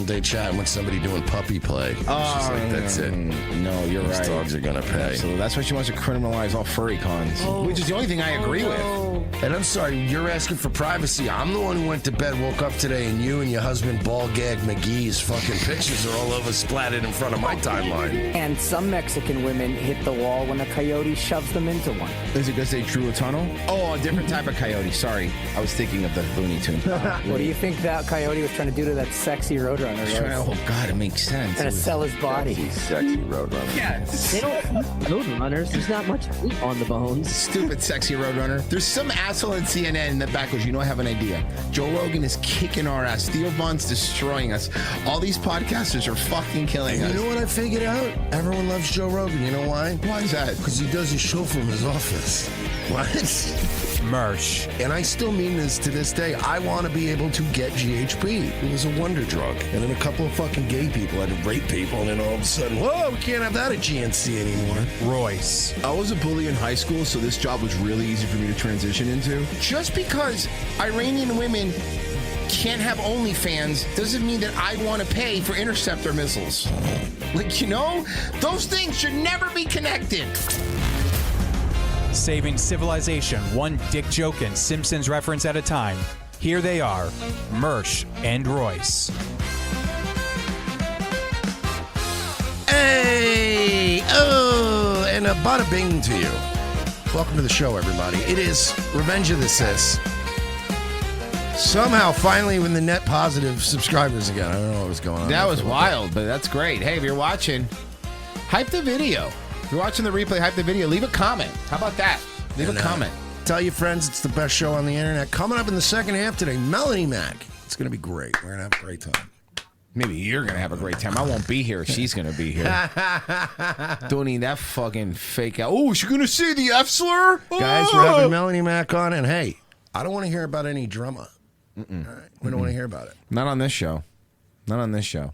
day chatting with somebody doing puppy play. She's like, that's it. No, you're right. These dogs are gonna pay. So that's why she wants to criminalize all furry cons, which is the only thing I agree with. And I'm sorry, you're asking for privacy. I'm the one who went to bed, woke up today, and you and your husband, Ball Gag McGee's fucking pictures are all over splattered in front of my timeline. And some Mexican women hit the wall when a coyote shoves them into one. Is it because they drew a tunnel? Oh, a different type of coyote. Sorry, I was thinking of the Looney Tunes. What do you think that coyote was trying to do to that sexy roadrunner? Oh God, it makes sense. Trying to sell his body. Sexy roadrunner. Yes. They don't roadrunners. There's not much meat on the bones. Stupid sexy roadrunner. There's some asshole in CNN in the back goes, I have an idea. Joe Rogan is kicking our ass. Theo Von's destroying us. All these podcasters are fucking killing us. You know what I figured out? Everyone loves Joe Rogan. You know why? Why is that? Because he does his show from his office. What? Mersh. And I still mean this to this day. I want to be able to get GHB. It was a wonder drug. And then a couple of fucking gay people had to rape people, and then all of a sudden, whoa, we can't have that at GNC anymore. Royce. I was a bully in high school, so this job was really easy for me to transition into. Just because Iranian women can't have OnlyFans doesn't mean that I want to pay for interceptor missiles. Those things should never be connected. Saving civilization one dick joke and Simpsons reference at a time. Here they are, Mersh and Royce. Hey! Oh! And a bada bing to you. Welcome to the show, everybody. It is Revenge of the Sis. Somehow, finally, with the net positive subscribers again. I don't know what was going on. That was wild, but that's great. Hey, if you're watching, hype the video. If you're watching the replay, hype the video. Leave a comment. How about that? Leave a comment. Tell your friends it's the best show on the internet. Coming up in the second half today, Melanie Mac. It's going to be great. We're going to have a great time. Maybe you're going to have a great time. I won't be here. She's going to be here. Don't need that fucking fake out. Oh, she's going to say the F slur? Guys, we're having Melanie Mac on, and hey, I don't want to hear about any drama. All right? We don't want to hear about it. Not on this show. Not on this show.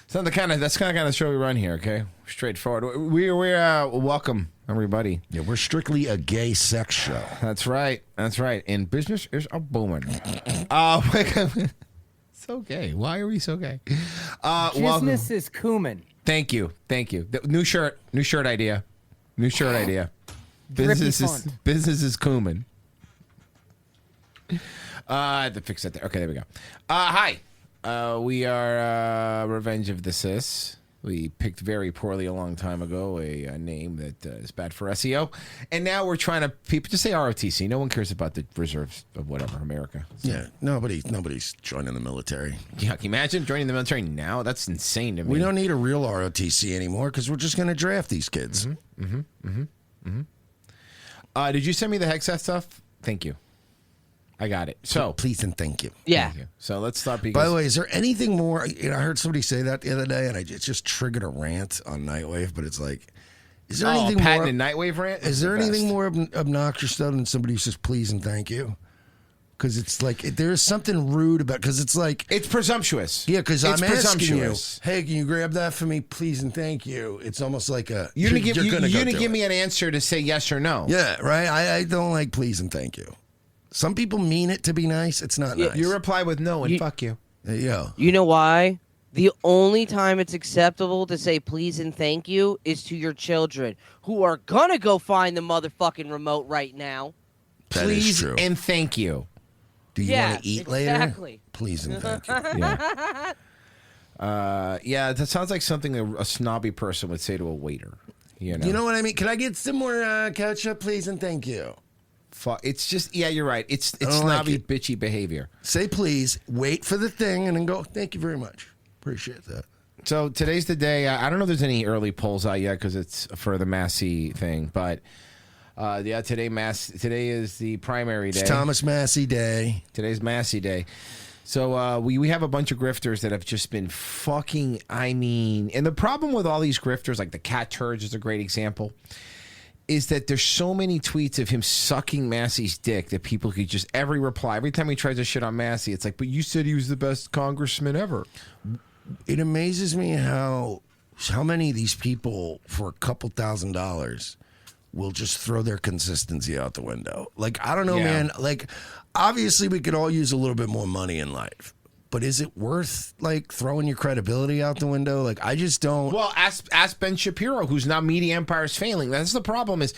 It's not that's kind of show we run here, okay? Straightforward. We're welcome, everybody. Yeah, we're strictly a gay sex show. That's right. That's right. And business is a booming. So gay. Why are we so gay? Business is cumin. Thank you. New shirt idea. Business is cumin. I had to fix that there. Okay, there we go. Hi. We are Revenge of the Sis. We picked very poorly a long time ago a name that is bad for SEO. And now we're trying to, people just say ROTC. No one cares about the reserves of whatever, America. So. Yeah, nobody's joining the military. Yeah, can you imagine joining the military now? That's insane to me. We don't need a real ROTC anymore because we're just going to draft these kids. Did you send me the Hexeth stuff? Thank you. I got it. So please and thank you. Yeah. Thank you. So let's start. By the way, is there anything more? I heard somebody say that the other day, and it just triggered a rant on Nightwave. But it's like, is there anything more? Patent and Nightwave rant? Is there anything more obnoxious than somebody who says please and thank you? Because it's like there's something rude about. Because it's like it's presumptuous. Yeah, because I'm asking you, hey, can you grab that for me, please and thank you? It's almost like you're gonna give me an answer to say yes or no. Yeah, right. I don't like please and thank you. Some people mean it to be nice. It's not nice. You reply with no and fuck you. There you go. You know why? The only time it's acceptable to say please and thank you is to your children who are gonna go find the motherfucking remote right now. That please is true. And thank you. Do you want to eat exactly. later? Please and thank you. Yeah, that sounds like something a snobby person would say to a waiter. You know what I mean? Can I get some more ketchup, please and thank you? It's just, yeah, you're right. It's snobby, bitchy behavior. Say please, wait for the thing, and then go, thank you very much. Appreciate that. So today's the day. I don't know if there's any early polls out yet because it's for the Massie thing, but today is the primary day. It's Thomas Massie Day. Today's Massie Day. So we have a bunch of grifters that have just been fucking, and the problem with all these grifters, like the cat turds is a great example, is that there's so many tweets of him sucking Massie's dick that people could just, every reply, every time he tries to shit on Massie, it's like, but you said he was the best congressman ever. It amazes me how many of these people, for a couple $1,000s, will just throw their consistency out the window. Like, I don't know, man. Like, obviously we could all use a little bit more money in life. but is it worth like throwing your credibility out the window? Like, I just don't. Well, ask Ben Shapiro, who's now Media Empire's failing. That's the problem. Is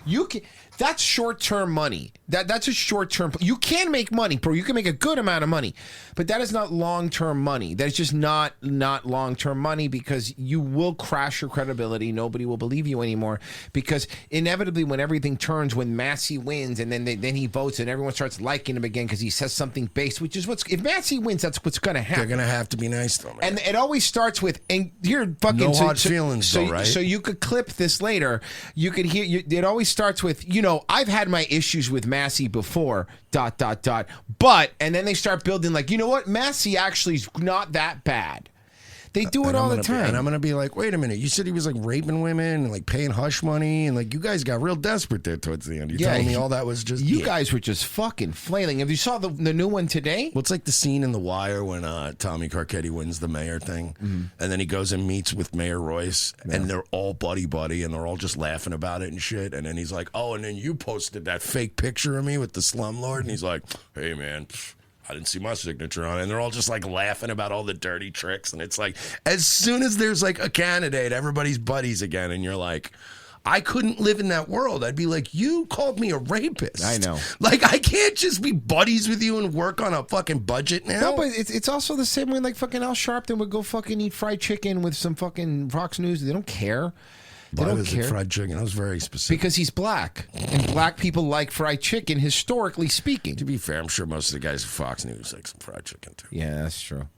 you can. That's short-term money. That's a short-term. You can make money, bro. You can make a good amount of money, but that is not long-term money. That is just not long-term money because you will crash your credibility. Nobody will believe you anymore because inevitably, when everything turns, when Massie wins and then he votes and everyone starts liking him again because he says something based, which is if Massie wins, that's what's going to happen. They're going to have to be nice to him. And it always starts with and here fucking no hard feelings, though, right? So you could clip this later. You could hear. It always starts with I've had my issues with Massie before, ... But, and then they start building like, you know what? Massie actually is not that bad. They do it all the time. And I'm going to be like, wait a minute. You said he was like raping women and like paying hush money. And like you guys got real desperate there towards the end. You're telling me all that was just. You guys were just fucking flailing. Have you saw the new one today? Well, it's like the scene in The Wire when Tommy Carcetti wins the mayor thing. Mm-hmm. And then he goes and meets with Mayor Royce. Yeah. And they're all buddy-buddy. And they're all just laughing about it and shit. And then he's like, oh, and then you posted that fake picture of me with the slumlord. And he's like, hey, man. I didn't see my signature on it. And they're all just like laughing about all the dirty tricks. And it's like, as soon as there's like a candidate, everybody's buddies again. And you're like, I couldn't live in that world. I'd be like, you called me a rapist. I know. Like, I can't just be buddies with you and work on a fucking budget now. No, but it's also the same way like fucking Al Sharpton would go fucking eat fried chicken with some fucking Fox News. They don't care. They don't care. Fried chicken? That was very specific. Because he's black. And black people like fried chicken, historically speaking. To be fair, I'm sure most of the guys at Fox News like some fried chicken, too. Yeah, that's true.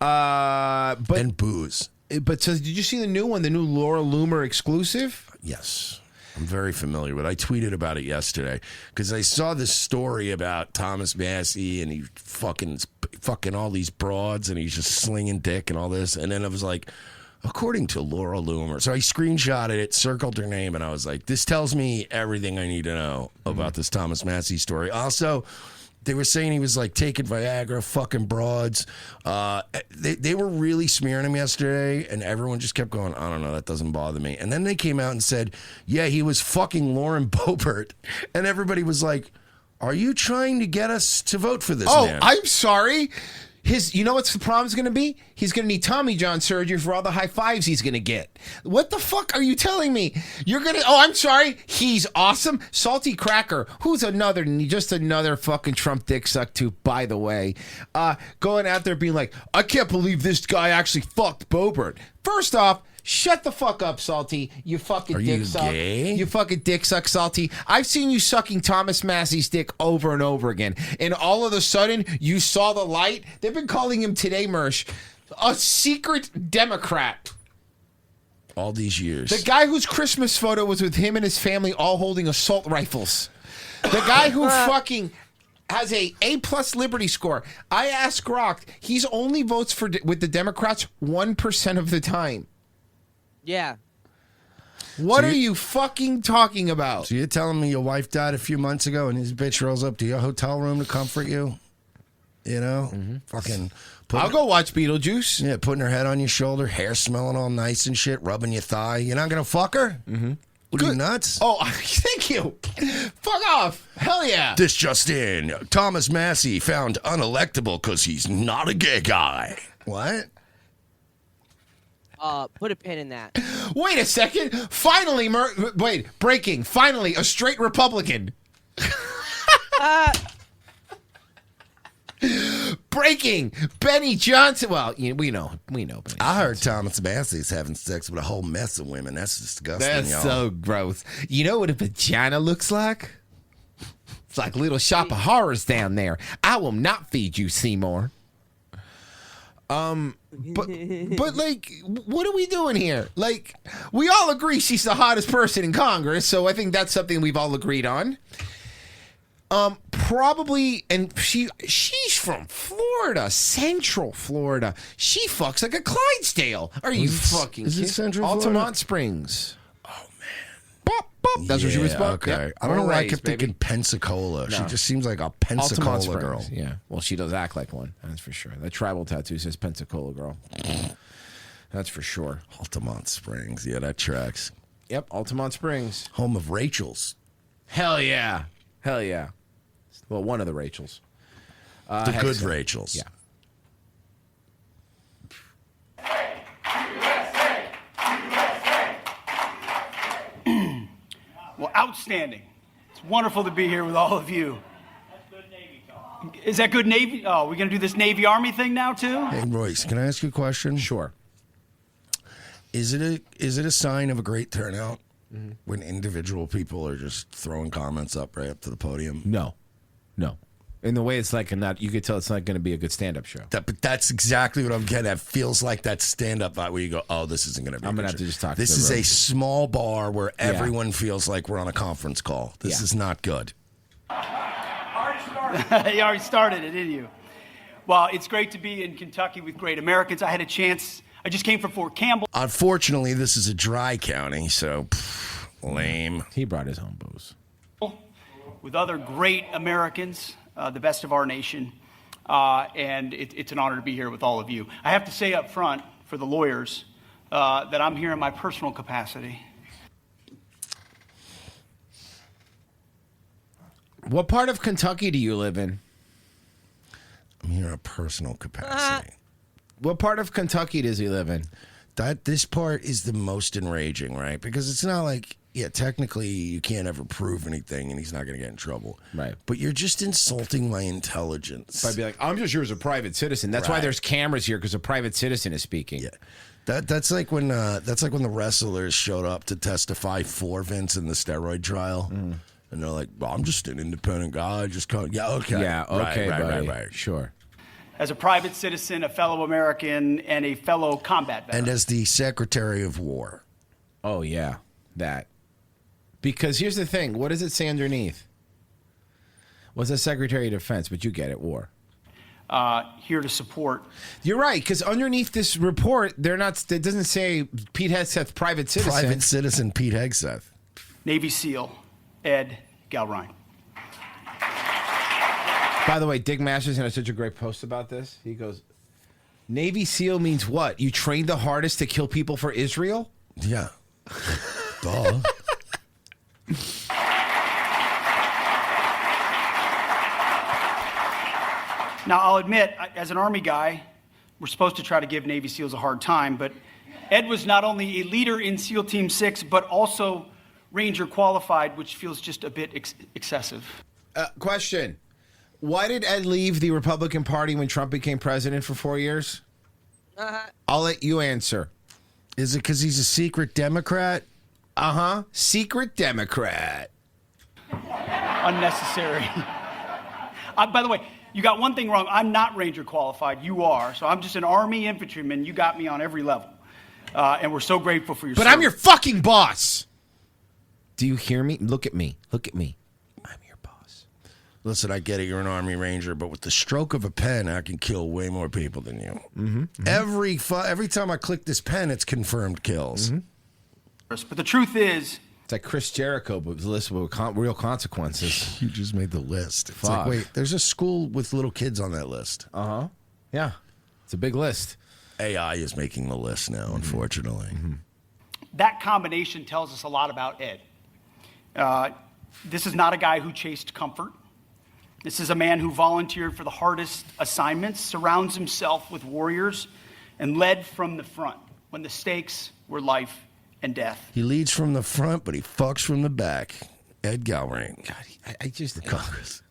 And booze. But so did you see the new one, the new Laura Loomer exclusive? Yes. I'm very familiar with it. I tweeted about it yesterday because I saw this story about Thomas Massie and he fucking all these broads and he's just slinging dick and all this. And then I was like, according to Laura Loomer. So I screenshotted it, circled her name, and I was like, this tells me everything I need to know about this Thomas Massie story. Also, they were saying he was like taking Viagra, fucking broads. They were really smearing him yesterday, and everyone just kept going, I don't know, that doesn't bother me. And then they came out and said, yeah, he was fucking Lauren Boebert. And everybody was like, are you trying to get us to vote for this man? Oh, I'm sorry. You know what's the problem's going to be? He's going to need Tommy John surgery for all the high fives he's going to get. What the fuck are you telling me? You're going to... Oh, I'm sorry. He's awesome. Salty Cracker, who's just another fucking Trump dick suck too, by the way. Going out there being like, I can't believe this guy actually fucked Boebert. First off, shut the fuck up, Salty. You fucking dick suck. Are you gay? You fucking dick suck, Salty. I've seen you sucking Thomas Massie's dick over and over again. And all of a sudden, you saw the light. They've been calling him today, Mersh, a secret Democrat. All these years. The guy whose Christmas photo was with him and his family all holding assault rifles. The guy who fucking... has a A+ Liberty score. I asked Grok, he's only votes with the Democrats 1% of the time. Yeah. What are you fucking talking about? So you're telling me your wife died a few months ago and this bitch rolls up to your hotel room to comfort you? You know? Mm-hmm. Fucking... I'll go watch Beetlejuice. Yeah, putting her head on your shoulder, hair smelling all nice and shit, rubbing your thigh. You're not going to fuck her? Mm-hmm. What, are you nuts? Oh, thank you. Fuck off. Hell yeah. This just in. Thomas Massie found unelectable because he's not a gay guy. What? Put a pin in that. Wait a second. Finally, breaking. Finally, a straight Republican. Breaking. Benny Johnson. Well, we know. Benny I heard Thomas Massie's having sex with a whole mess of women. That's disgusting, That's y'all. so gross. You know what a vagina looks like? It's like Little Shop of Horrors down there. I will not feed you, Seymour. But like, what are we doing here? Like, we all agree she's the hottest person in Congress, so I think that's something we've all agreed on. Probably, and she's from Florida, Central Florida. She fucks like a Clydesdale. Are you fucking kidding? Is it Central Florida? Altamont Springs. Oh, man. Bop, bop. That's what she was about. Okay. Yep. I don't know why I kept thinking Pensacola. No. She just seems like a Pensacola girl. Yeah. Well, she does act like one. That's for sure. That tribal tattoo says Pensacola girl. That's for sure. Altamont Springs. Yeah, that tracks. Yep. Altamont Springs. Home of Rachel's. Hell yeah. Hell yeah. Well, one of the Rachels. The good Rachels. Yeah. Well, outstanding. It's wonderful to be here with all of you. That's good Navy talk. Is that good Navy? Oh, we're going to do this Navy-Army thing now, too? Hey, Royce, can I ask you a question? Sure. Is it a sign of a great turnout when individual people are just throwing comments up right up to the podium? No. In the way it's like you could tell it's not going to be a good stand-up show. But that's exactly what I'm getting at. Feels like that stand-up vibe where you go, oh, this isn't going to be. I'm going to have to just talk. This to is the room. a small bar where everyone feels like we're on a conference call. This is not good. You already started it, didn't you? Well, it's great to be in Kentucky with great Americans. I had a chance. I just came from Fort Campbell. Unfortunately, this is a dry county, so lame. He brought his own booze. With other great Americans, the best of our nation, and it's an honor to be here with all of you. I have to say up front, for the lawyers, that I'm here in my personal capacity. What part of Kentucky do you live in? I'm here in a personal capacity. What part of Kentucky does he live in? This part is the most enraging, right? Because it's not like, technically you can't ever prove anything and he's not going to get in trouble. Right. But you're just insulting my intelligence. I'd be like, I'm just here as a private citizen. That's why there's cameras here, because a private citizen is speaking. Yeah. That's like when the wrestlers showed up to testify for Vince in the steroid trial. And they're like, well, I'm just an independent guy. Just come. Yeah, okay. Yeah, okay, buddy. Right. Sure. As a private citizen, a fellow American, and a fellow combat veteran. And as the Secretary of War. Oh, yeah. That. Because here's the thing. What does it say underneath? What's the Secretary of Defense? But you get it, war. Here to support. You're right, because underneath this report, it doesn't say Pete Hegseth, private citizen. Private citizen Pete Hegseth. Navy SEAL Ed Galrine. By the way, Dick Masters had such a great post about this. He goes, Navy SEAL means what? You trained the hardest to kill people for Israel? Yeah. Duh. Now, I'll admit, as an Army guy, we're supposed to try to give Navy SEALs a hard time, but Ed was not only a leader in SEAL Team 6, but also Ranger qualified, which feels just a bit excessive. Question. Why did Ed leave the Republican Party when Trump became president for 4 years? I'll let you answer. Is it because he's a secret Democrat? Secret Democrat. Unnecessary. By the way, you got one thing wrong. I'm not Ranger qualified. You are. So I'm just an Army infantryman. You got me on every level. And we're so grateful for your But service. I'm your fucking boss. Do you hear me? Look at me. Look at me. I'm your boss. Listen, I get it. You're an Army Ranger, but with the stroke of a pen, I can kill way more people than you. Every time I click this pen, it's confirmed kills. But the truth is, it's like Chris Jericho, but with a list with real consequences. You just made the list. It's Fuck. like, wait, there's a school with little kids on that list. Yeah. It's a big list. AI is making the list now, unfortunately. that combination tells us a lot about Ed. This is not a guy who chased comfort. This is a man who volunteered for the hardest assignments, surrounds himself with warriors, and led from the front when the stakes were life and death. He leads from the front, but he fucks from the back. Ed Galrain. God, I just... Congress.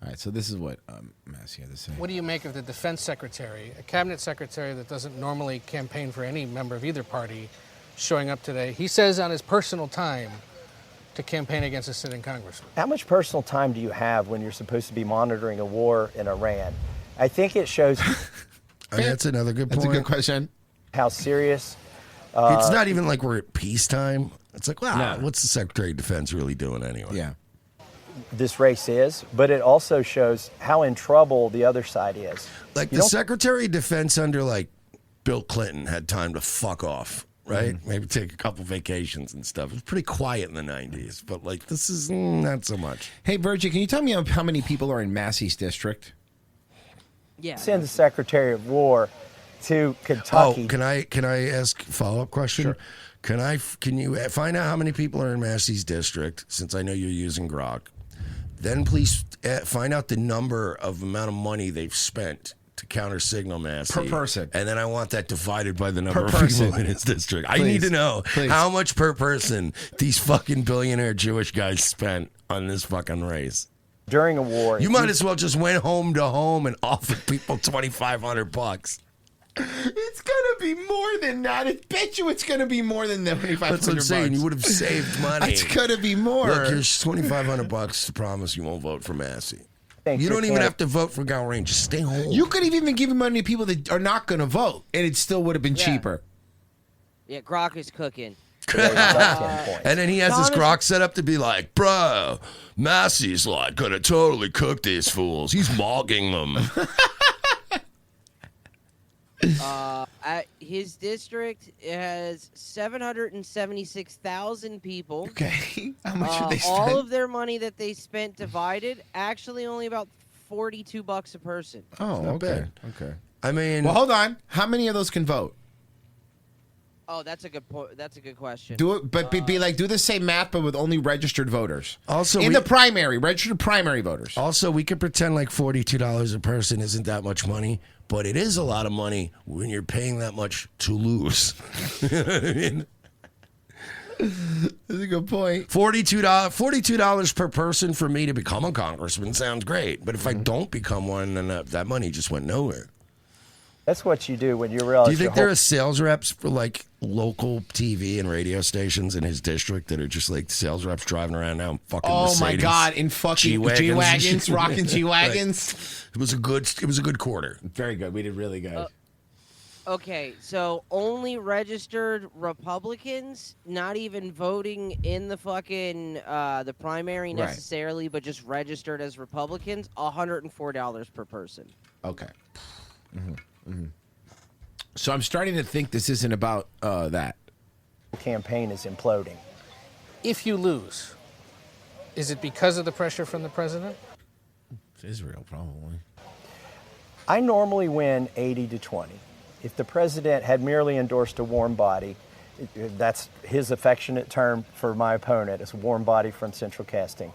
All right, so this is what Massie had to say. What do you make of the defense secretary, a cabinet secretary that doesn't normally campaign for any member of either party, showing up today? He says on his personal time to campaign against a sitting congressman. How much personal time do you have when you're supposed to be monitoring a war in Iran? I think it shows That's another good point. That's a good question. how serious. It's not even like we're at peacetime. It's like, wow, No. what's the Secretary of Defense really doing anyway? Yeah. This race is, but it also shows how in trouble the other side is. Like the Secretary of Defense under like Bill Clinton had time to fuck off, right? Maybe take a couple vacations and stuff. It was pretty quiet in the 90s, but like this is not so much. Hey, Virgie, can you tell me how many people are in Massie's district? Yeah. Send the Secretary of War to Kentucky. Oh, can I ask a follow-up question? Sure. Can you find out how many people are in Massey's district, since I know you're using Grok? Then please find out the amount of money they've spent to counter signal Massie. Per person. And then I want that divided by the number Per of person. people in his district. I Please. need to know Please. how much per person these fucking billionaire Jewish guys spent on this fucking race. During a war, You might as well just went home to home and offered people $2,500. It's gonna be more than that. I bet you it's gonna be more than that. That's what I'm saying. You would have saved money. It's gonna be more. Look, here's $2,500 to promise you won't vote for Massey. Thanks You for don't even clearing- have to vote for Galrain. Just stay home. You could have even given money to people that are not gonna vote, and it still would have been cheaper. Yeah, Grok is cooking. There you go, 10 points. And then he has his Thomas- Grok set up to be like, bro, Massey's like gonna totally cook these fools. He's mogging them. At his district has 776,000 people. Okay, how much did they spend? All of their money that they spent divided, actually only about $42 a person. Oh, not okay, bad. okay. I mean, Well, hold on. How many of those can vote? Oh, that's a good point. That's a good question. Do it, but be like do the same math, but with only registered voters. Also, in the primary, registered primary voters. also, we could pretend like $42 a person isn't that much money, but it is a lot of money when you're paying that much to lose. You know what I mean? That's a good point. $42 per person for me to become a congressman sounds great, but if I don't become one, then that money just went nowhere. That's what you do when you realize. Do you think your there whole- are sales reps for like local TV and radio stations in his district that are just like sales reps driving around now and fucking Oh my Mercedes, God! In fucking G-Wagons. G-Wagons, rocking G-Wagons. It was a good quarter. Very good. We did really good. Okay, so only registered Republicans, not even voting in the fucking the primary Right. necessarily, but just registered as Republicans, $104 per person. Okay. So I'm starting to think this isn't about that. campaign is imploding. If you lose, is it because of the pressure from the president? It's Israel, probably. I normally win 80 to 20. If the president had merely endorsed a warm body, that's his affectionate term for my opponent, it's a warm body from Central Casting,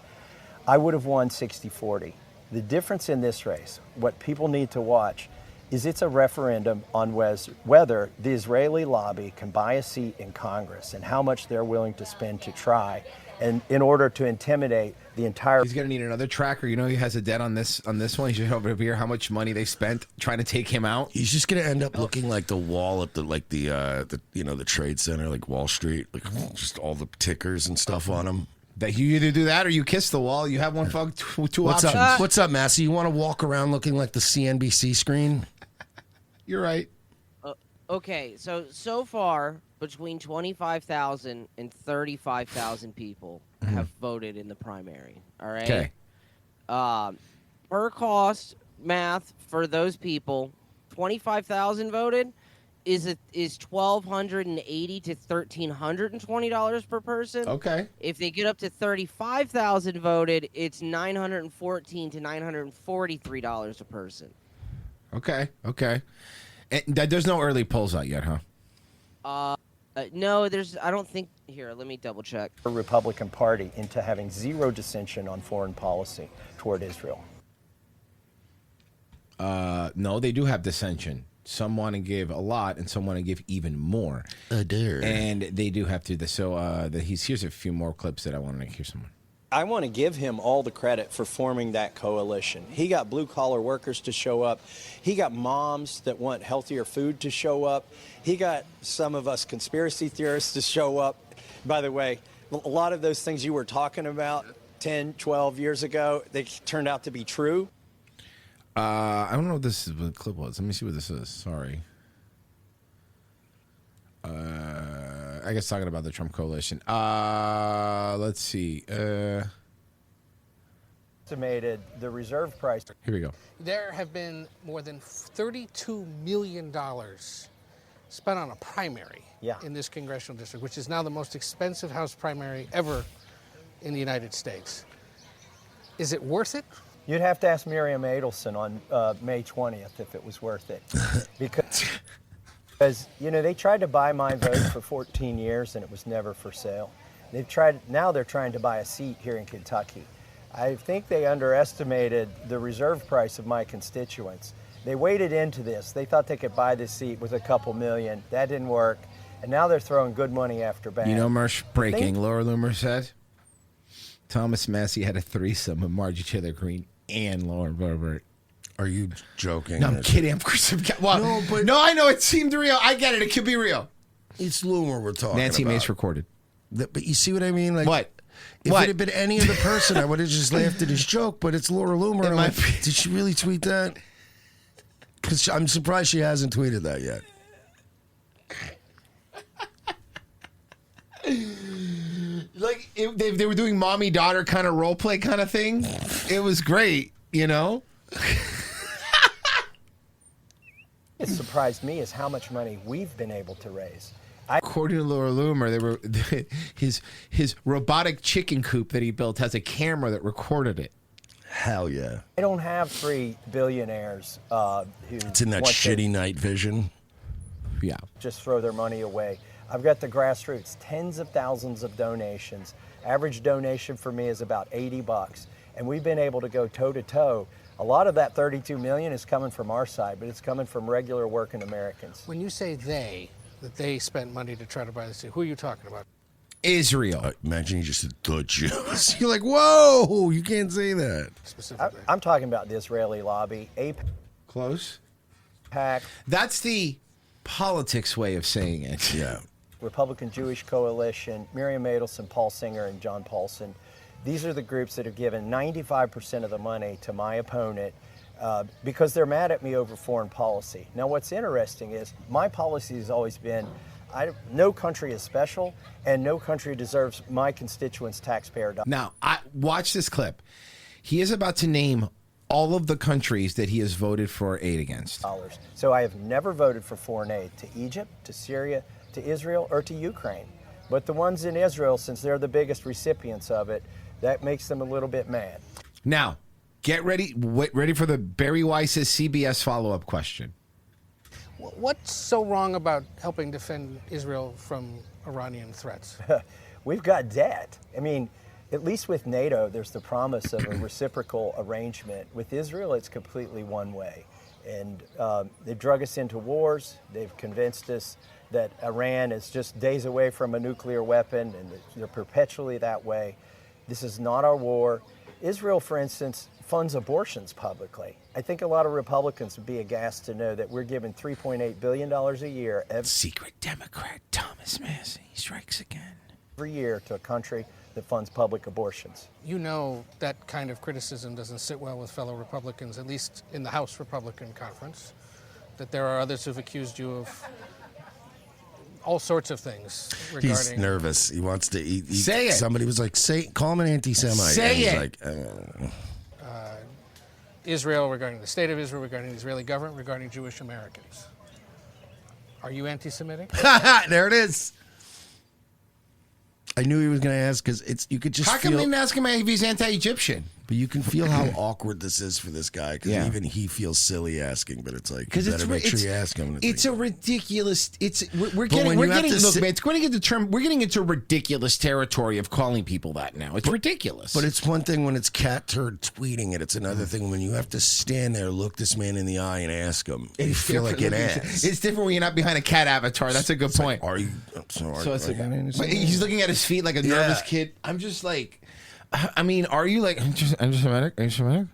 I would have won 60-40. The difference in this race, what people need to watch, is it's a referendum on whether the Israeli lobby can buy a seat in Congress and how much they're willing to spend to try, and in order to intimidate the entire. He's gonna need another tracker. You know, he has a debt on this one. He should over here how much money they spent trying to take him out. He's just gonna end up looking like the wall at the Trade Center, like Wall Street, like just all the tickers and stuff on him. That you either do that or you kiss the wall. You have one two What's options. up? What's up, Massey? You want to walk around looking like the CNBC screen? You're right. Okay, so far between 25,000 and 35,000 people have voted in the primary. All right. Okay. Per cost math for those people, 25,000 voted is $1,280 to $1,320 per person. Okay. If they get up to 35,000 voted, it's $914 to $943 a person. Okay. Okay. And there's no early polls out yet, huh? No, I don't think. Here, let me double check. Republican Party into having zero dissension on foreign policy toward Israel. No, they do have dissension. Some want to give a lot, and some want to give even more. Dear. And they do have to. So here's a few more clips that I want to hear someone. I want to give him all the credit for forming that coalition. He got blue-collar workers to show up. He got moms that want healthier food to show up. He got some of us conspiracy theorists to show up. By the way, a lot of those things you were talking about 10, 12 years ago, they turned out to be true. I don't know what this is, what the clip was. Let me see what this is. Sorry. I guess talking about the Trump coalition. Let's see. Estimated the reserve price. Here we go. There have been more than $32 million spent on a primary in this congressional district, which is now the most expensive House primary ever in the United States. Is it worth it? You'd have to ask Miriam Adelson on May 20th if it was worth it. Because, you know, they tried to buy my vote for 14 years and it was never for sale. Now they're trying to buy a seat here in Kentucky. I think they underestimated the reserve price of my constituents. They waded into this. They thought they could buy this seat with a couple million. That didn't work. And now they're throwing good money after bad. You know, Mersh, breaking. Laura Loomer said Thomas Massie had a threesome with Margie Taylor Greene and Lauren Boebert. Are you joking? No, I'm kidding. Of course I'm well, no, I know it seemed real. I get it. It could be real. It's Loomer we're talking Nancy about. Mace recorded. But you see what I mean? Like, What? If What? it had been any other person, I would have just laughed at his joke, but it's Laura Loomer. I'm like, did she really tweet that? Because I'm surprised she hasn't tweeted that yet. Like, they were doing mommy-daughter kind of role play kind of thing. It was great, you know? What surprised me is how much money we've been able to raise. According to Laura Loomer, they were his robotic chicken coop that he built has a camera that recorded it. Hell yeah. I don't have 3 billionaires who It's in that want to shitty night vision. Yeah. just throw their money away. I've got the grassroots, tens of thousands of donations. Average donation for me is about $80. And we've been able to go toe to toe. A lot of that 32 million is coming from our side, but it's coming from regular working Americans. When you say that they spent money to try to buy the seat, who are you talking about? Israel. Imagine you just said the Jews. You're like, whoa, you can't say that. Specifically. I'm talking about the Israeli lobby, Close. AIPAC, That's the politics way of saying it. Yeah. Republican Jewish Coalition, Miriam Adelson, Paul Singer, and John Paulson. These are the groups that have given 95% of the money to my opponent because they're mad at me over foreign policy. Now, what's interesting is my policy has always been no country is special, and no country deserves my constituents' taxpayer dollars. Now, watch this clip. He is about to name all of the countries that he has voted for aid against. So I have never voted for foreign aid to Egypt, to Syria, to Israel, or to Ukraine. But the ones in Israel, since they're the biggest recipients of it, that makes them a little bit mad. Now, get ready for the Barry Weiss's CBS follow-up question. What's so wrong about helping defend Israel from Iranian threats? We've got debt. I mean, at least with NATO, there's the promise of a reciprocal arrangement. With Israel, it's completely one way. And they've drug us into wars. They've convinced us that Iran is just days away from a nuclear weapon, and they're perpetually that way. This is not our war. Israel, for instance, funds abortions publicly. I think a lot of Republicans would be aghast to know that we're giving $3.8 billion a year Secret Democrat Thomas Massie strikes again. every year to a country that funds public abortions. You know that kind of criticism doesn't sit well with fellow Republicans, at least in the House Republican Conference, that there are others who've accused you of all sorts of things regarding... He's nervous. He wants to eat. Say it. Somebody was like, call him an anti-Semite. Say and he's it. like, Israel, regarding the state of Israel, regarding the Israeli government, regarding Jewish Americans. Are you anti-Semitic? there it is. I knew he was going to ask because you could just How come feel. they didn't ask him if he's anti-Egyptian? But you can feel how awkward this is for this guy because Yeah. even he feels silly asking. But it's like, you Because better make sure you ask him. It's a ridiculous. We're getting. when We're you have getting. to Look, sit- man, it's going to get the term. We're getting into ridiculous territory of calling people that now. It's ridiculous. But it's one thing when it's Cat Turd tweeting it. It's another thing when you have to stand there, look this man in the eye, and ask him. You feel like an ass. It's different when you're not behind a cat avatar. That's a good point. Are you? So it's like, but he's looking at his feet like a nervous kid. I'm just like, I mean, are you like? I'm just Semitic. Are you Semitic?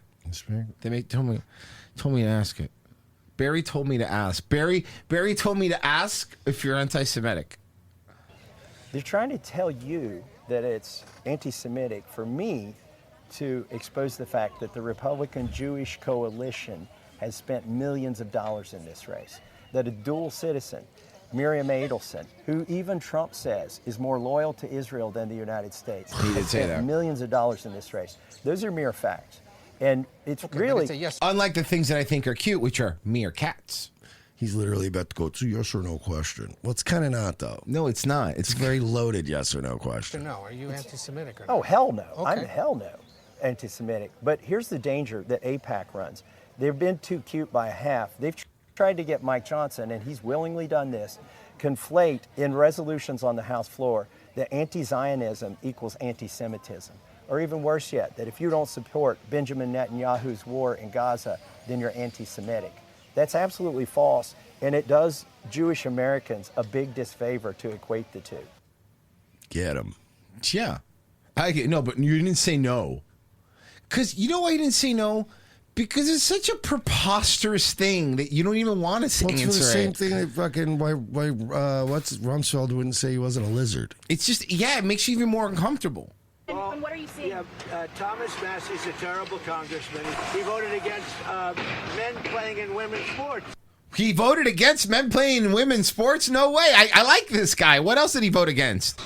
They told me to ask it. Barry told me to ask. Barry told me to ask if you're anti-Semitic. They're trying to tell you that it's anti-Semitic for me to expose the fact that the Republican Jewish Coalition has spent millions of dollars in this race. That a dual citizen, Miriam Adelson, who even Trump says is more loyal to Israel than the United States, He did has say spent that. millions of dollars in this race. Those are mere facts. And it's Okay, but really... it's a yes. Unlike the things that I think are cute, which are mere cats. He's literally about to go, it's a yes or no question. Well, it's kind of not, though. No, it's not. It's a very loaded yes or no question. No, are you anti-Semitic or not? Oh, hell no. I'm Okay. hell no anti-Semitic. But here's the danger that AIPAC runs. They've been too cute by a half. They've tried to get Mike Johnson, and he's willingly done this, conflate in resolutions on the House floor that anti-Zionism equals anti-Semitism. Or even worse yet, that if you don't support Benjamin Netanyahu's war in Gaza, then you're anti-Semitic. That's absolutely false, and it does Jewish Americans a big disfavor to equate the two. Get him. Yeah. No, but you didn't say no. Because you know why you didn't say no? Because it's such a preposterous thing that you don't even want to answer Well, it's for the same it. thing that fucking why Rumsfeld wouldn't say he wasn't a lizard. It's just, yeah, it makes you even more uncomfortable. And what are you seeing? Yeah, Thomas Massie's a terrible congressman. He voted against men playing in women's sports. He voted against men playing in women's sports? No way. I like this guy. What else did he vote against?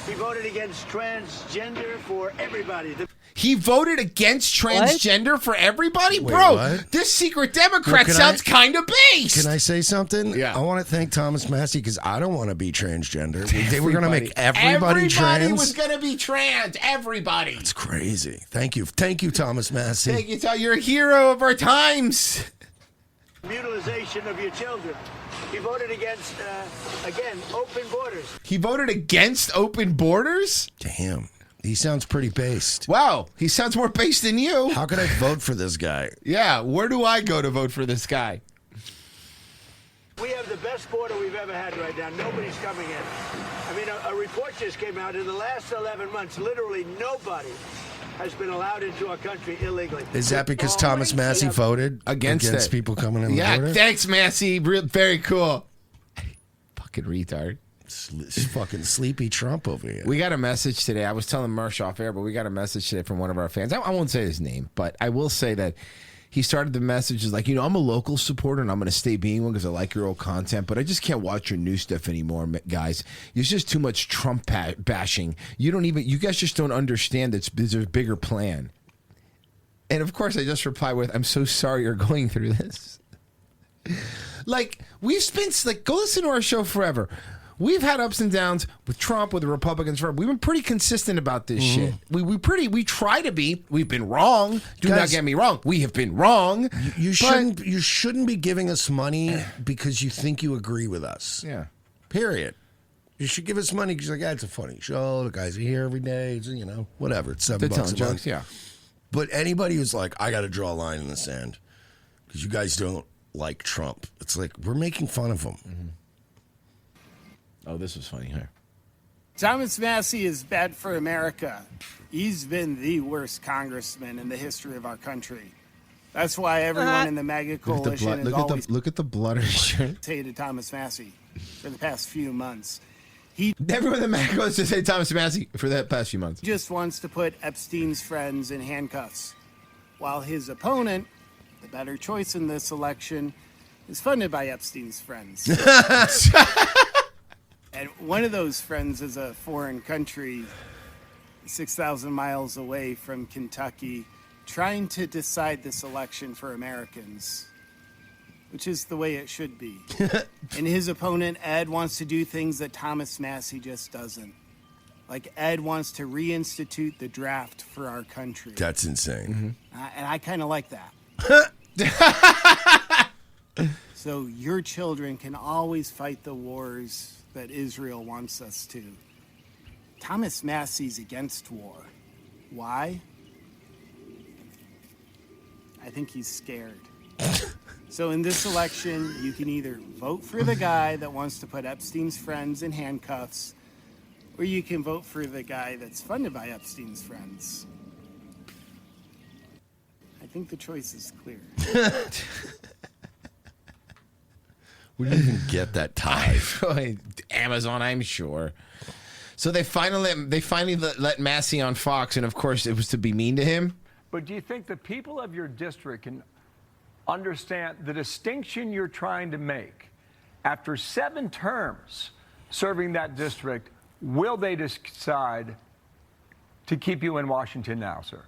He voted against transgender for everybody. He voted against transgender for everybody? Wait, Bro, what? this secret Democrat Well, sounds kind of based. Can I say something? Yeah. I want to thank Thomas Massey because I don't want to be transgender. They were going to make everybody trans. Everybody was going to be trans. Everybody. It's crazy. Thank you, Thomas Massey. Thank you, You're a hero of our times. Mutilization of your children. He voted against, again, open borders. He voted against open borders? Damn. He sounds pretty based. Wow, he sounds more based than you. How could I vote for this guy? Yeah, where do I go to vote for this guy? We have the best border we've ever had right now. Nobody's coming in. I mean, a report just came out. In the last 11 months, literally nobody has been allowed into our country illegally. Is that because Thomas Massey voted against it? People coming in the border? Yeah, thanks, Massie. Very cool. Fucking retard. Fucking sleepy Trump over here. We got a message today. I was telling Mersh off air, but we got a message today from one of our fans. I won't say his name, but I will say that he started the message as like, I'm a local supporter and I'm going to stay being one because I like your old content, but I just can't watch your new stuff anymore, guys. There's just too much Trump bashing. You guys just don't understand that there's a bigger plan. And of course, I just reply with, I'm so sorry you're going through this. Like, we've spent, go listen to our show forever. We've had ups and downs with Trump, with the Republicans. We've been pretty consistent about this shit. We try to be. We've been wrong. Do not get me wrong. We have been wrong. You shouldn't be giving us money because you think you agree with us. Yeah. Period. You should give us money because you're like, it's a funny show. The guys are here every day. It's, whatever. It's $7 They're telling a jokes, month. yeah. But anybody who's like, I got to draw a line in the sand because you guys don't like Trump. It's like, we're making fun of him. Mm-hmm. Oh, this was funny here. Thomas Massie is bad for America. He's been the worst congressman in the history of our country. That's why everyone in the MAGA coalition has always look at the blood on his shirt. hated Thomas Massie for the past few months. Everyone in the MAGA coalition say Thomas Massie for that past few months. He just wants to put Epstein's friends in handcuffs, while his opponent, the better choice in this election, is funded by Epstein's friends. And one of those friends is a foreign country, 6,000 miles away from Kentucky, trying to decide this election for Americans, which is the way it should be. And his opponent, Ed, wants to do things that Thomas Massie just doesn't. Like, Ed wants to reinstitute the draft for our country. That's insane. And I kind of like that. So your children can always fight the wars that Israel wants us to. Thomas Massie's against war. Why? I think he's scared. So in this election, you can either vote for the guy that wants to put Epstein's friends in handcuffs, or you can vote for the guy that's funded by Epstein's friends. I think the choice is clear. We didn't even get that tie. Amazon, I'm sure. So they finally let Massie on Fox, and of course it was to be mean to him. But do you think the people of your district can understand the distinction you're trying to make? After 7 terms serving that district, will they decide to keep you in Washington now, sir?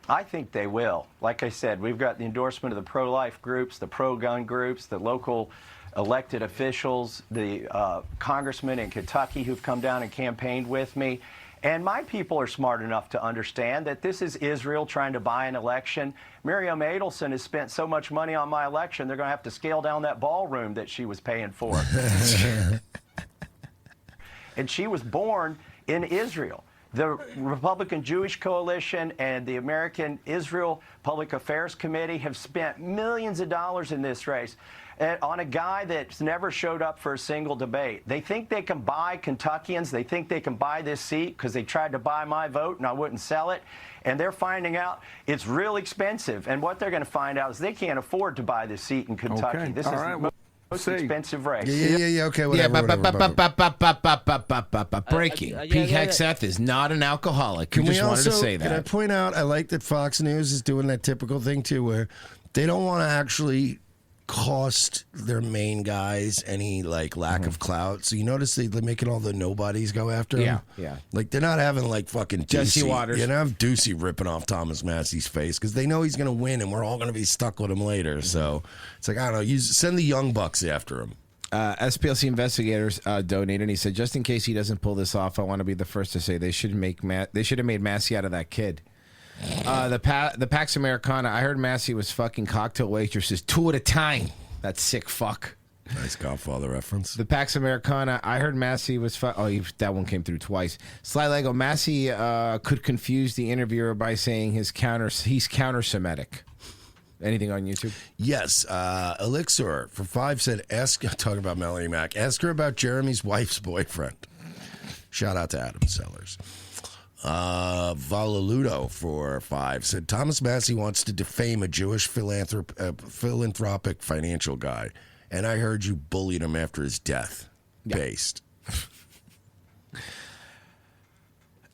I think they will. Like I said, we've got the endorsement of the pro-life groups, the pro-gun groups, the local elected officials, the congressmen in Kentucky who've come down and campaigned with me. And my people are smart enough to understand that this is Israel trying to buy an election. Miriam Adelson has spent so much money on my election, they're going to have to scale down that ballroom that she was paying for. And she was born in Israel. The Republican Jewish Coalition and the American Israel Public Affairs Committee have spent millions of dollars in this race on a guy that's never showed up for a single debate. They think they can buy Kentuckians. They think they can buy this seat because they tried to buy my vote and I wouldn't sell it. And they're finding out it's real expensive. And what they're going to find out is they can't afford to buy this seat in Kentucky. Okay. This is the most expensive race. Yeah. Okay, whatever. Breaking. Pete Hegseth is not an alcoholic. We just wanted to say that. Can I point out, I like that Fox News is doing that typical thing, too, where they don't want to actually cost their main guys any lack of clout. So you notice they're making all the nobodies go after him. Yeah. Like they're not having fucking Jesse Ducey. Waters. You don't have Ducey ripping off Thomas Massie's face because they know he's going to win and we're all going to be stuck with him later. So it's I don't know. You send the young bucks after him. SPLC investigators donated, and he said, just in case he doesn't pull this off, I want to be the first to say they should have made Massie out of that kid. The Pax Americana, I heard Massie was fucking cocktail waitresses 2 at a time. That sick fuck. Nice Godfather reference. The Pax Americana, I heard Massie was that one came through twice. Sly Lego, Massie could confuse the interviewer by saying he's counter-Semitic. Anything on YouTube? Yes. Elixir for 5 said, talking about Melanie Mack, ask her about Jeremy's wife's boyfriend. Shout out to Adam Sellers. Valaludo for 5 said Thomas Massie wants to defame a Jewish philanthropic financial guy, and I heard you bullied him after his death. Yeah. Based.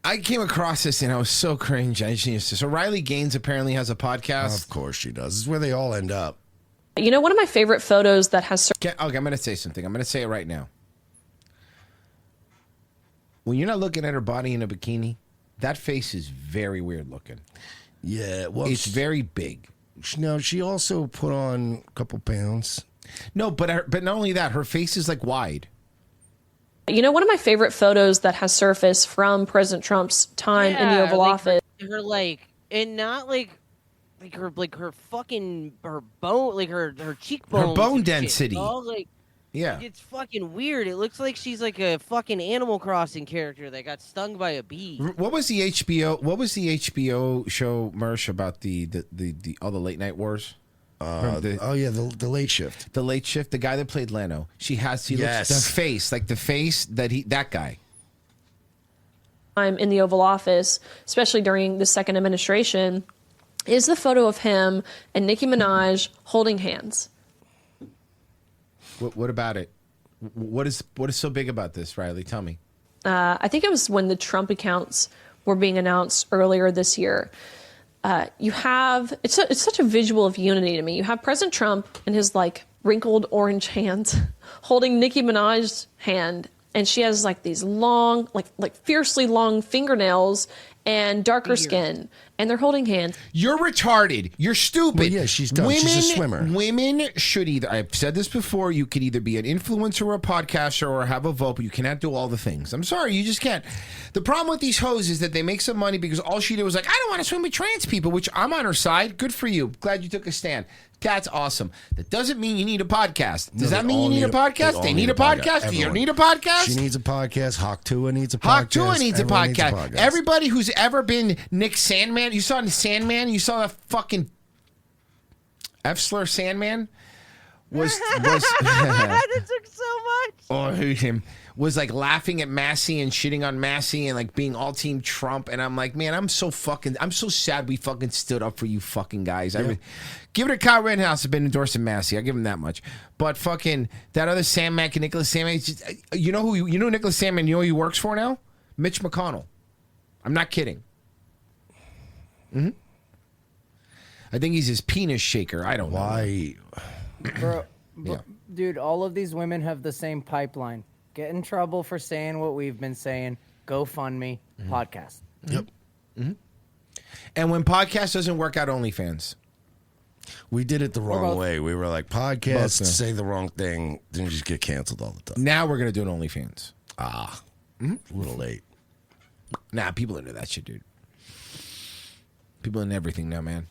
I came across this and I was so cringe. I just used to. So Riley Gaines apparently has a podcast. Of course she does. This is where they all end up. You know, one of my favorite photos that has. Okay, I'm going to say something. I'm going to say it right now. When you're not looking at her body in a bikini, that face is very weird looking. Yeah, well, it's very big. No, she also put on a couple pounds. No, but not only that, her face is wide. You know, one of my favorite photos that has surfaced from President Trump's time in the Oval Office. Her and not her fucking her bone, her cheekbones, her bone density. Yeah, it's fucking weird. It looks like she's like a fucking Animal Crossing character that got stung by a bee. What was the HBO show, Mersh, about the all the late night wars? The Late Shift. The Late Shift. The guy that played Leno. Looks the face that guy. I'm in the Oval Office, especially during the second administration, is the photo of him and Nicki Minaj holding hands. What about it? What is so big about this, Riley? Tell me. I think it was when the Trump accounts were being announced earlier this year. You have it's such a visual of unity to me. You have President Trump and his wrinkled orange hands holding Nicki Minaj's hand, and she has these long, fiercely long fingernails and darker skin, and they're holding hands. You're retarded. You're stupid. Well, yeah, she's dumb. She's a swimmer. Women should either, I've said this before, you could either be an influencer or a podcaster or have a vote, but you cannot do all the things. I'm sorry, you just can't. The problem with these hoes is that they make some money because all she did was I don't want to swim with trans people, which I'm on her side. Good for you. Glad you took a stand. That's awesome. That doesn't mean you need a podcast. Does that mean you need a podcast? They need a podcast. You don't need a podcast? She needs a podcast. Hawk Tua needs a podcast. Hawk Tua needs a podcast. Everybody who's ever been Nick Sandman, you saw Sandman, you saw the fucking F-slur Sandman was that took so much. Oh, I hate him. Was laughing at Massie and shitting on Massie and being all team Trump, and I'm like, man, I'm so sad we fucking stood up for you fucking guys. Yeah. Give it to Kyle Rittenhouse has been endorsing Massie. I'll give him that much. But fucking that other Sandman, Nicholas Sandman, you know Nicholas Sandman, you know who he works for now? Mitch McConnell. I'm not kidding. Mm-hmm. I think he's his penis shaker. I don't know. Why? Bro, dude, all of these women have the same pipeline. Get in trouble for saying what we've been saying. GoFundMe, podcast. Yep. Mm-hmm. And when podcast doesn't work out, OnlyFans. We did it the wrong way. We were like, podcasts, say the wrong thing, then you just get canceled all the time. Now we're going to do an OnlyFans. A little late. Nah, people into that shit, dude. People into everything now, man.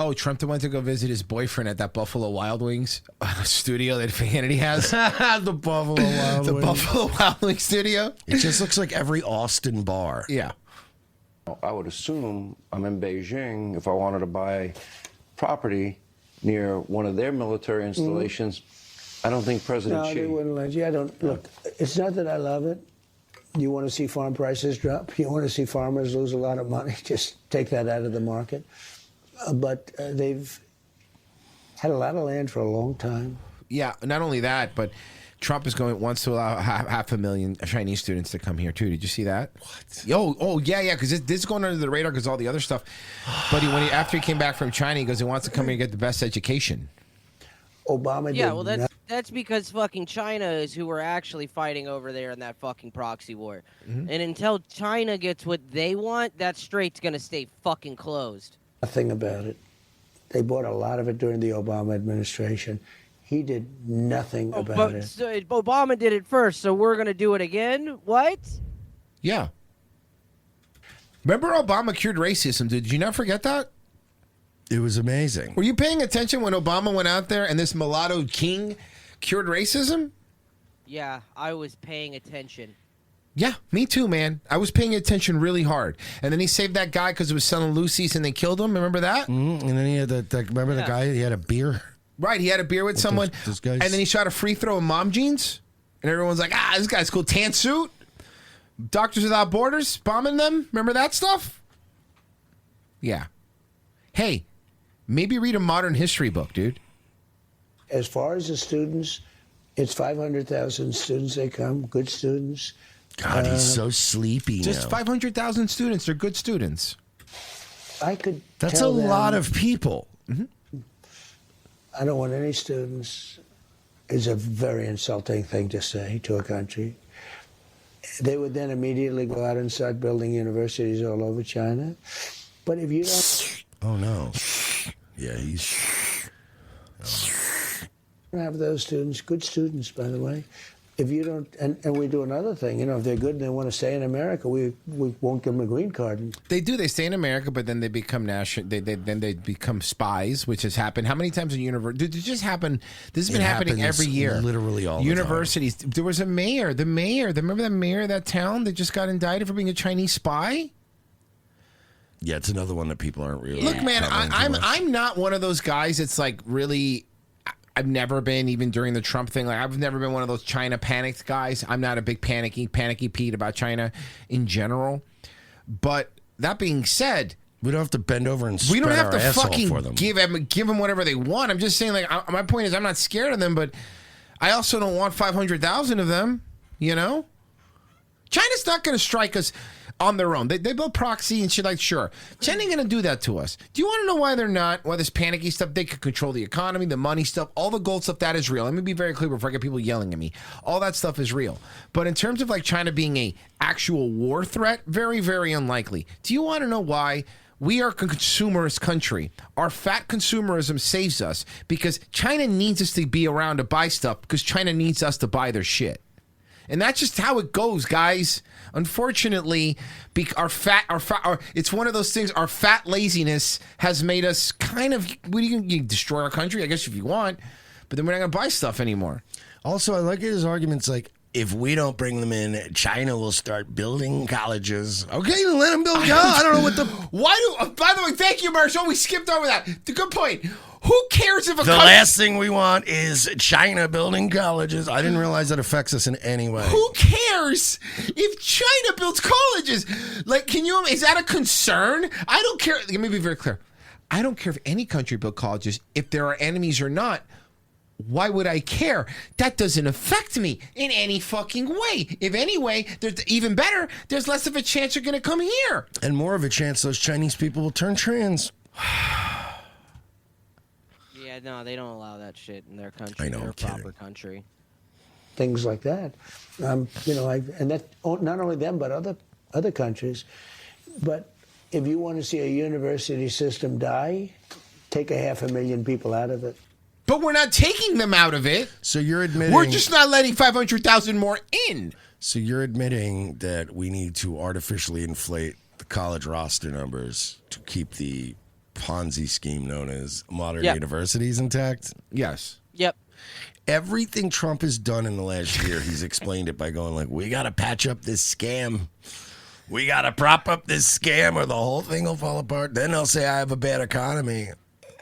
Oh, Trump went to go visit his boyfriend at that Buffalo Wild Wings studio that Hannity has. The Buffalo Wild The Wings. Buffalo Wild Wings studio. It just looks like every Austin bar. Yeah. I would assume I'm in Beijing if I wanted to buy property near one of their military installations. I don't think President No, Xi. they wouldn't let you. I don't look. It's not that I love it. You want to see farm prices drop. You want to see farmers lose a lot of money. Just take that out of the market. But they've had a lot of land for a long time. Yeah, not only that, but Trump wants to allow half a million Chinese students to come here too. Did you see that? What? Yeah, because this is going under the radar because all the other stuff. But after he came back from China, he goes, he wants to come here and get the best education. Obama Yeah, did well, that's because fucking China is who we're actually fighting over there in that fucking proxy war. Mm-hmm. And until China gets what they want, that strait's gonna stay fucking closed. nothing about it. They bought a lot of it during the Obama administration. He did nothing about it. So Obama did it first, so we're gonna do it again? What? Yeah. Remember Obama cured racism, dude? Did you not forget that? It was amazing. Were you paying attention when Obama went out there and this mulatto king cured racism? Yeah, I was paying attention. Yeah, me too, man. I was paying attention really hard. And then he saved that guy because he was selling Lucy's and they killed him. Remember that? And then he had remember the guy? He had a beer. Right, he had a beer with someone. those guys. And then he shot a free throw in mom jeans. And everyone's like, this guy's cool. Tan suit. Doctors Without Borders bombing them. Remember that stuff? Yeah. Hey, maybe read a modern history book, dude. As far as the students, it's 500,000 students they come, good students. God, he's so sleepy Just now. 500,000 students. They're good students. I could That's tell a them, lot of people. I don't want any students. It's a very insulting thing to say to a country. They would then immediately go out and start building universities all over China. But if you don't... Oh, no. Yeah, he's... have those students, good students, by the way. If you don't, and we do another thing, if they're good and they want to stay in America, we won't give them a green card. They do. They stay in America, but then they become national. Then they become spies, which has happened. How many times in university? Did it just happen? This has been happening every year. Literally all universities. The time. There was a mayor. Remember the mayor of that town that just got indicted for being a Chinese spy? Yeah, it's another one that people aren't really. Look, man, I'm not one of those guys that's like really. I've never been, even during the Trump thing, like I've never been one of those China panicked guys. I'm not a big panicky Pete about China in general. But that being said, we don't have to bend over and we don't have to fucking fucking give them whatever they want. I'm just saying, like, my point is, I'm not scared of them, but I also don't want 500,000 of them. China's not going to strike us on their own. They build proxy and shit like, sure. China ain't going to do that to us. Do you want to know why they're not? Why this panicky stuff? They could control the economy, the money stuff, all the gold stuff, that is real. Let me be very clear before I get people yelling at me. All that stuff is real. But in terms of like China being a actual war threat, very, very unlikely. Do you want to know why? We are a consumerist country. Our fat consumerism saves us because China needs us to be around to buy stuff because China needs us to buy their shit. And that's just how it goes, guys. Unfortunately, it's one of those things. Our fat laziness has made us kind of. You destroy our country, I guess, if you want, but then we're not going to buy stuff anymore. Also, I like his arguments like, if we don't bring them in, China will start building colleges. Okay, let them build. I don't know what the. By the way, thank you, Marshall. We skipped over that. The good point. Who cares if the last thing we want is China building colleges? I didn't realize that affects us in any way. Who cares if China builds colleges? Like, is that a concern? I don't care. Let me be very clear. I don't care if any country build colleges, if there are enemies or not. Why would I care? That doesn't affect me in any fucking way. If any way, there's even better. There's less of a chance you're going to come here. And more of a chance those Chinese people will turn trans. Yeah, no, they don't allow that shit in their country. I know, their proper country. Things like that. And that not only them, but other countries. But if you want to see a university system die, take 500,000 people out of it. But we're not taking them out of it. So you're admitting... We're just not letting 500,000 more in. So you're admitting that we need to artificially inflate the college roster numbers to keep the Ponzi scheme known as modern Yep. universities intact? Yes. Yep. Everything Trump has done in the last year, he's explained it by going like, we got to patch up this scam. We got to prop up this scam or the whole thing will fall apart. Then they'll say I have a bad economy.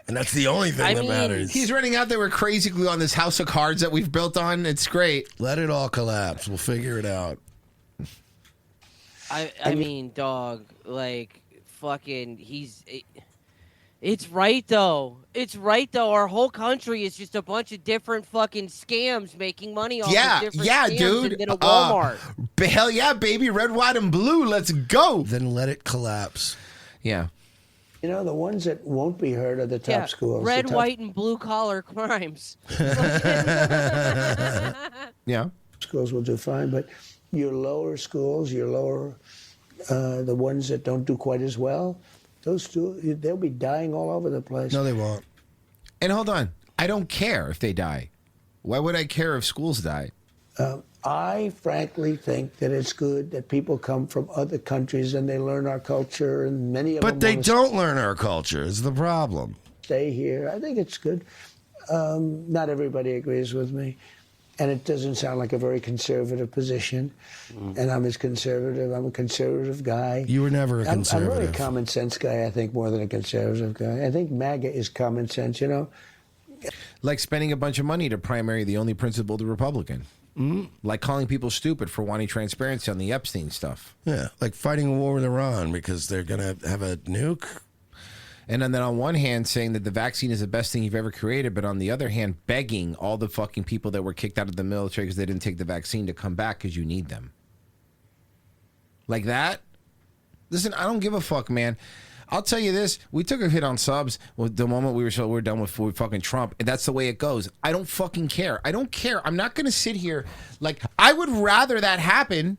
And that's the only thing that matters. He's running out there with crazy glue on this house of cards that we've built on. It's great. Let it all collapse. We'll figure it out. I mean, dog, like, fucking, it's right, though. It's right, though. Our whole country is just a bunch of different fucking scams making money off of different scams dude. and then a Walmart. Hell yeah, baby. Red, white, and blue. Let's go. Then let it collapse. Yeah. You know, the ones that won't be hurt are the top schools. Red, the top white, and blue collar crimes. Yeah. schools will do fine, but your lower schools, the ones that don't do quite as well, those two, they'll be dying all over the place. No, they won't. And hold on. I don't care if they die. Why would I care if schools die? I frankly think that it's good that people come from other countries and they learn our culture, and many of them But they wanna don't learn our culture is the problem. stay here. I think it's good. Not everybody agrees with me, and it doesn't sound like a very conservative position. And I'm as conservative. I'm a conservative guy. You were never a I'm conservative. really a common sense guy, I think, more than a conservative guy. I think MAGA is common sense, you know. Like spending a bunch of money to primary the only principled Republican. Like calling people stupid for wanting transparency on the Epstein stuff. Yeah, like fighting a war with Iran because they're going to have a nuke. And then on one hand saying that the vaccine is the best thing you've ever created, but on the other hand begging all the fucking people that were kicked out of the military because they didn't take the vaccine to come back because you need them. Like that? Listen, I don't give a fuck, man. I'll tell you this: we took a hit on subs the moment we were done with fucking Trump, and that's the way it goes. I don't fucking care. I don't care. I'm not going to sit here like I would rather that happen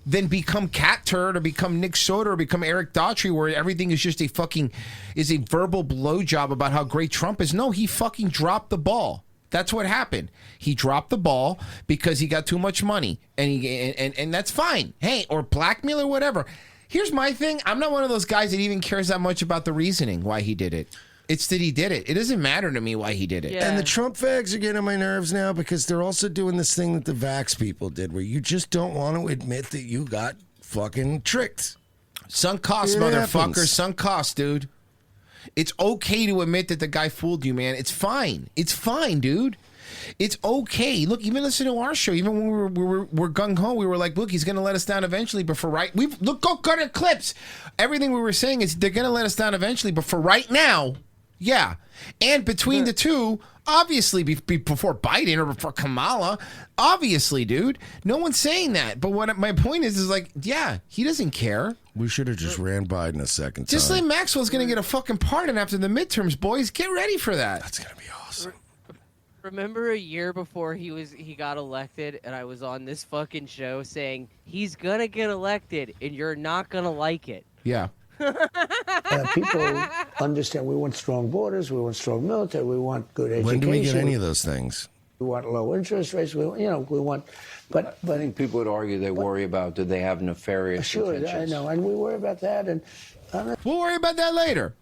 than become Cat Turd or become Nick Soda or become Eric Daughtry, where everything is just a verbal blowjob about how great Trump is. No, he fucking dropped the ball. That's what happened. He dropped the ball because he got too much money, and that's fine. Hey, or blackmail or whatever. Here's my thing. I'm not one of those guys that even cares that much about the reasoning why he did it. It's that he did it. It doesn't matter to me why he did it. Yeah. And the Trump fags are getting on my nerves now because they're also doing this thing that the vax people did where you just don't want to admit that you got fucking tricked. Sunk cost, It motherfucker. happens. Sunk cost, dude. It's okay to admit that the guy fooled you, man. It's fine. It's fine, dude. It's okay. Look, even listen to our show. Even when we're gung ho, we were like, "Look, he's going to let us down eventually." But for go to clips. Everything we were saying is they're going to let us down eventually. But for right now, yeah. And between the two, obviously, before Biden or before Kamala, obviously, dude, no one's saying that. But what my point is like, yeah, he doesn't care. We should have just ran Biden a second time. Just like Maxwell's going to get a fucking pardon after the midterms, boys. Get ready for that. That's going to be awesome. Remember a year before he got elected, and I was on this fucking show saying he's gonna get elected, and you're not gonna like it. Yeah. People understand we want strong borders, we want strong military, we want good education. When do we get any of those things? We want low interest rates. We want. But I think people would argue they worry about do they have nefarious sure, intentions. I know, and we worry about that. And we'll worry about that later.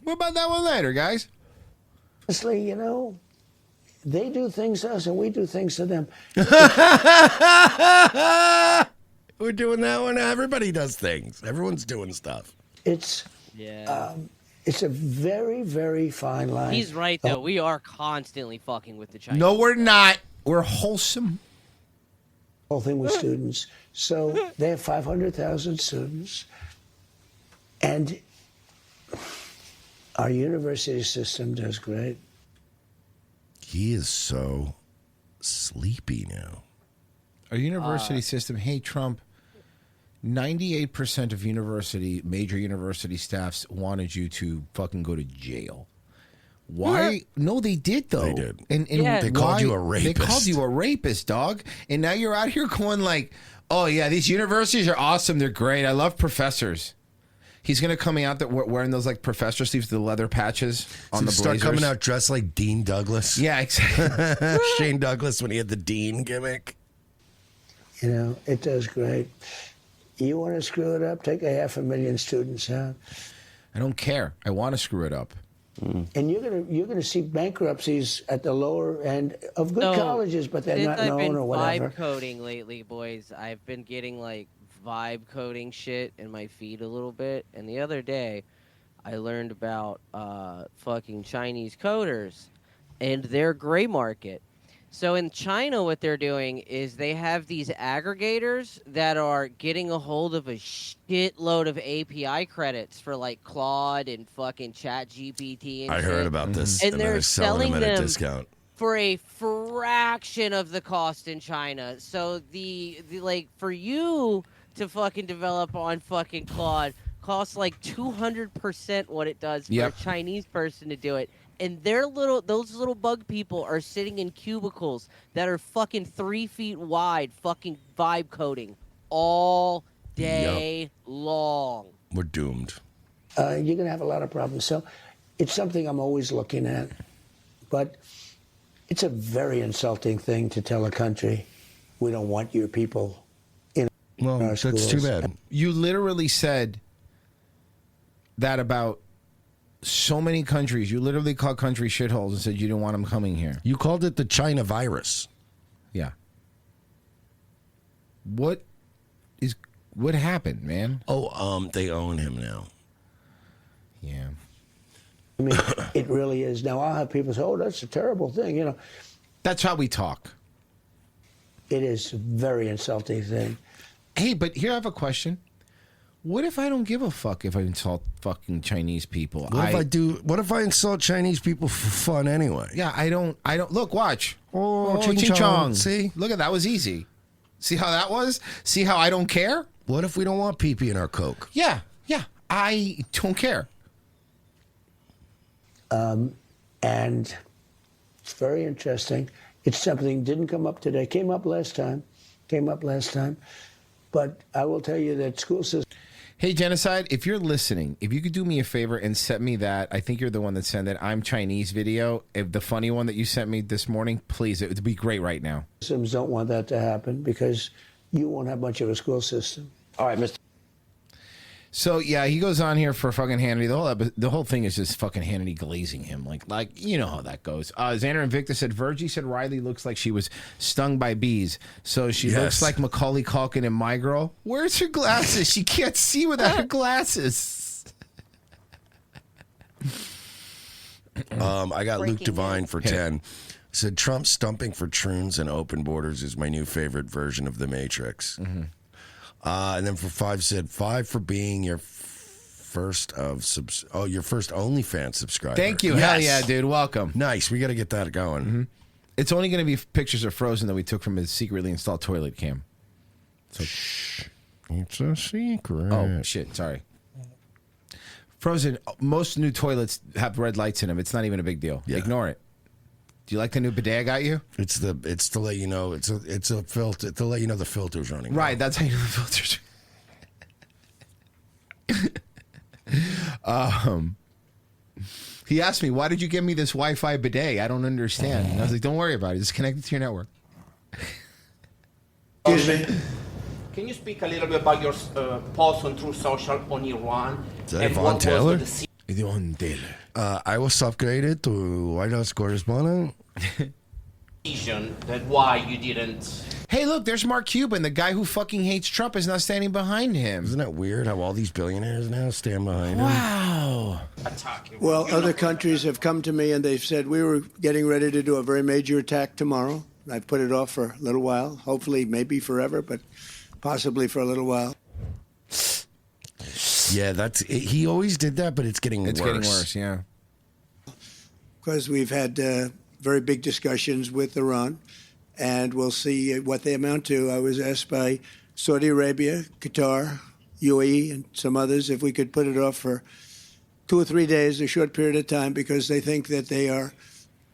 We'll about that one later, guys. Honestly, you know, they do things to us, and we do things to them. We're doing that one. Everybody does things. Everyone's doing stuff. It's it's a very, very fine line. He's right though. We are constantly fucking with the Chinese. No, we're not. We're wholesome. Whole thing with students. So they have 500,000 students, and our university system does great. He is so sleepy now. Our university system, hey, Trump, 98% of major university staffs wanted you to fucking go to jail. Why? No, they did, though. They did. And They called you a rapist. They called you a rapist, dog. And now you're out here going like, oh, yeah, these universities are awesome. They're great. I love professors. He's going to come out that wearing those like professor sleeves, the leather patches on the start blazers. coming out dressed like Dean Douglas. Yeah, exactly. Shane Douglas when he had the Dean gimmick. You know, it does great. You want to screw it up? Take 500,000 students out. I don't care. I want to screw it up. And you're gonna see bankruptcies at the lower end of good colleges, but they're not known or whatever. I've been vibe coding lately, boys. I've been getting like vibe coding shit in my feed a little bit. And the other day, I learned about fucking Chinese coders and their gray market. So in China, what they're doing is they have these aggregators that are getting a hold of a shitload of API credits for like Claude and fucking ChatGPT. And I heard about this, and they're selling them at a them discount for a fraction of the cost in China. So the like for you to fucking develop on fucking Claude costs like 200% what it does for a Chinese person to do it. And those little bug people are sitting in cubicles that are fucking 3 feet wide, fucking vibe coding all day long. We're doomed. You're going to have a lot of problems. So it's something I'm always looking at. But it's a very insulting thing to tell a country, we don't want your people in our schools. That's too bad. You literally said that about so many countries. You literally called countries shitholes and said you didn't want them coming here. You called it the China virus. Yeah. What happened, man? Oh, they own him now. Yeah. I mean, it really is. Now, I'll have people say, oh, that's a terrible thing, you know. That's how we talk. It is a very insulting thing. Hey, but here I have a question. What if I don't give a fuck if I insult fucking Chinese people? What if I insult Chinese people for fun anyway? Yeah, I don't look, watch. Ching ching chong. chong. See? Look at that was easy. See how that was? See how I don't care? What if we don't want pee-pee in our Coke? Yeah. I don't care. And it's very interesting. It's something didn't come up today. Came up last time. But I will tell you that school system. Hey, Genocide, if you're listening, if you could do me a favor and send me that, I think you're the one that sent it, I'm Chinese video, if the funny one that you sent me this morning, please, it would be great right now. Systems don't want that to happen because you won't have much of a school system. All right, Mr. So, yeah, he goes on here for fucking Hannity. The whole thing is just fucking Hannity glazing him. Like you know how that goes. Xander Invicta said, Virgie said Riley looks like she was stung by bees. So she looks like Macaulay Culkin in My Girl. Where's her glasses? She can't see without her glasses. I got Luke Devine for 10. Said, Trump stumping for troons and open borders is my new favorite version of The Matrix. Mm-hmm. And then for 5 said 5 for being your first your first OnlyFans subscriber. Thank you. Yes. Hell yeah, dude. Welcome. Nice. We got to get that going. Mm-hmm. It's only going to be pictures of Frozen that we took from his secretly installed toilet cam. So, it's a secret. Oh shit! Sorry. Frozen. Most new toilets have red lights in them. It's not even a big deal. Yeah. Ignore it. Do you like the new bidet I got you? It's to let you know it's a filter to let you know the filter's running. Right, that's how you know the filters. He asked me, "Why did you give me this Wi-Fi bidet? I don't understand." And I was like, "Don't worry about it. Just connect it to your network." Excuse me. Can you speak a little bit about your post on True Social on Iran? Is that Yvonne Taylor? Yvonne Taylor. I was upgraded to White House correspondent. Decision that why you didn't. Hey, look, there's Mark Cuban. The guy who fucking hates Trump is now standing behind him. Isn't that weird how all these billionaires now stand behind him? Wow. Well, other countries have come to me and they've said we were getting ready to do a very major attack tomorrow. I've put it off for a little while, hopefully maybe forever, but possibly for a little while. Yeah, he always did that, but it's getting worse. It's getting worse, yeah. Because we've had very big discussions with Iran, and we'll see what they amount to. I was asked by Saudi Arabia, Qatar, UAE, and some others if we could put it off for 2 or 3 days, a short period of time, because they think that they are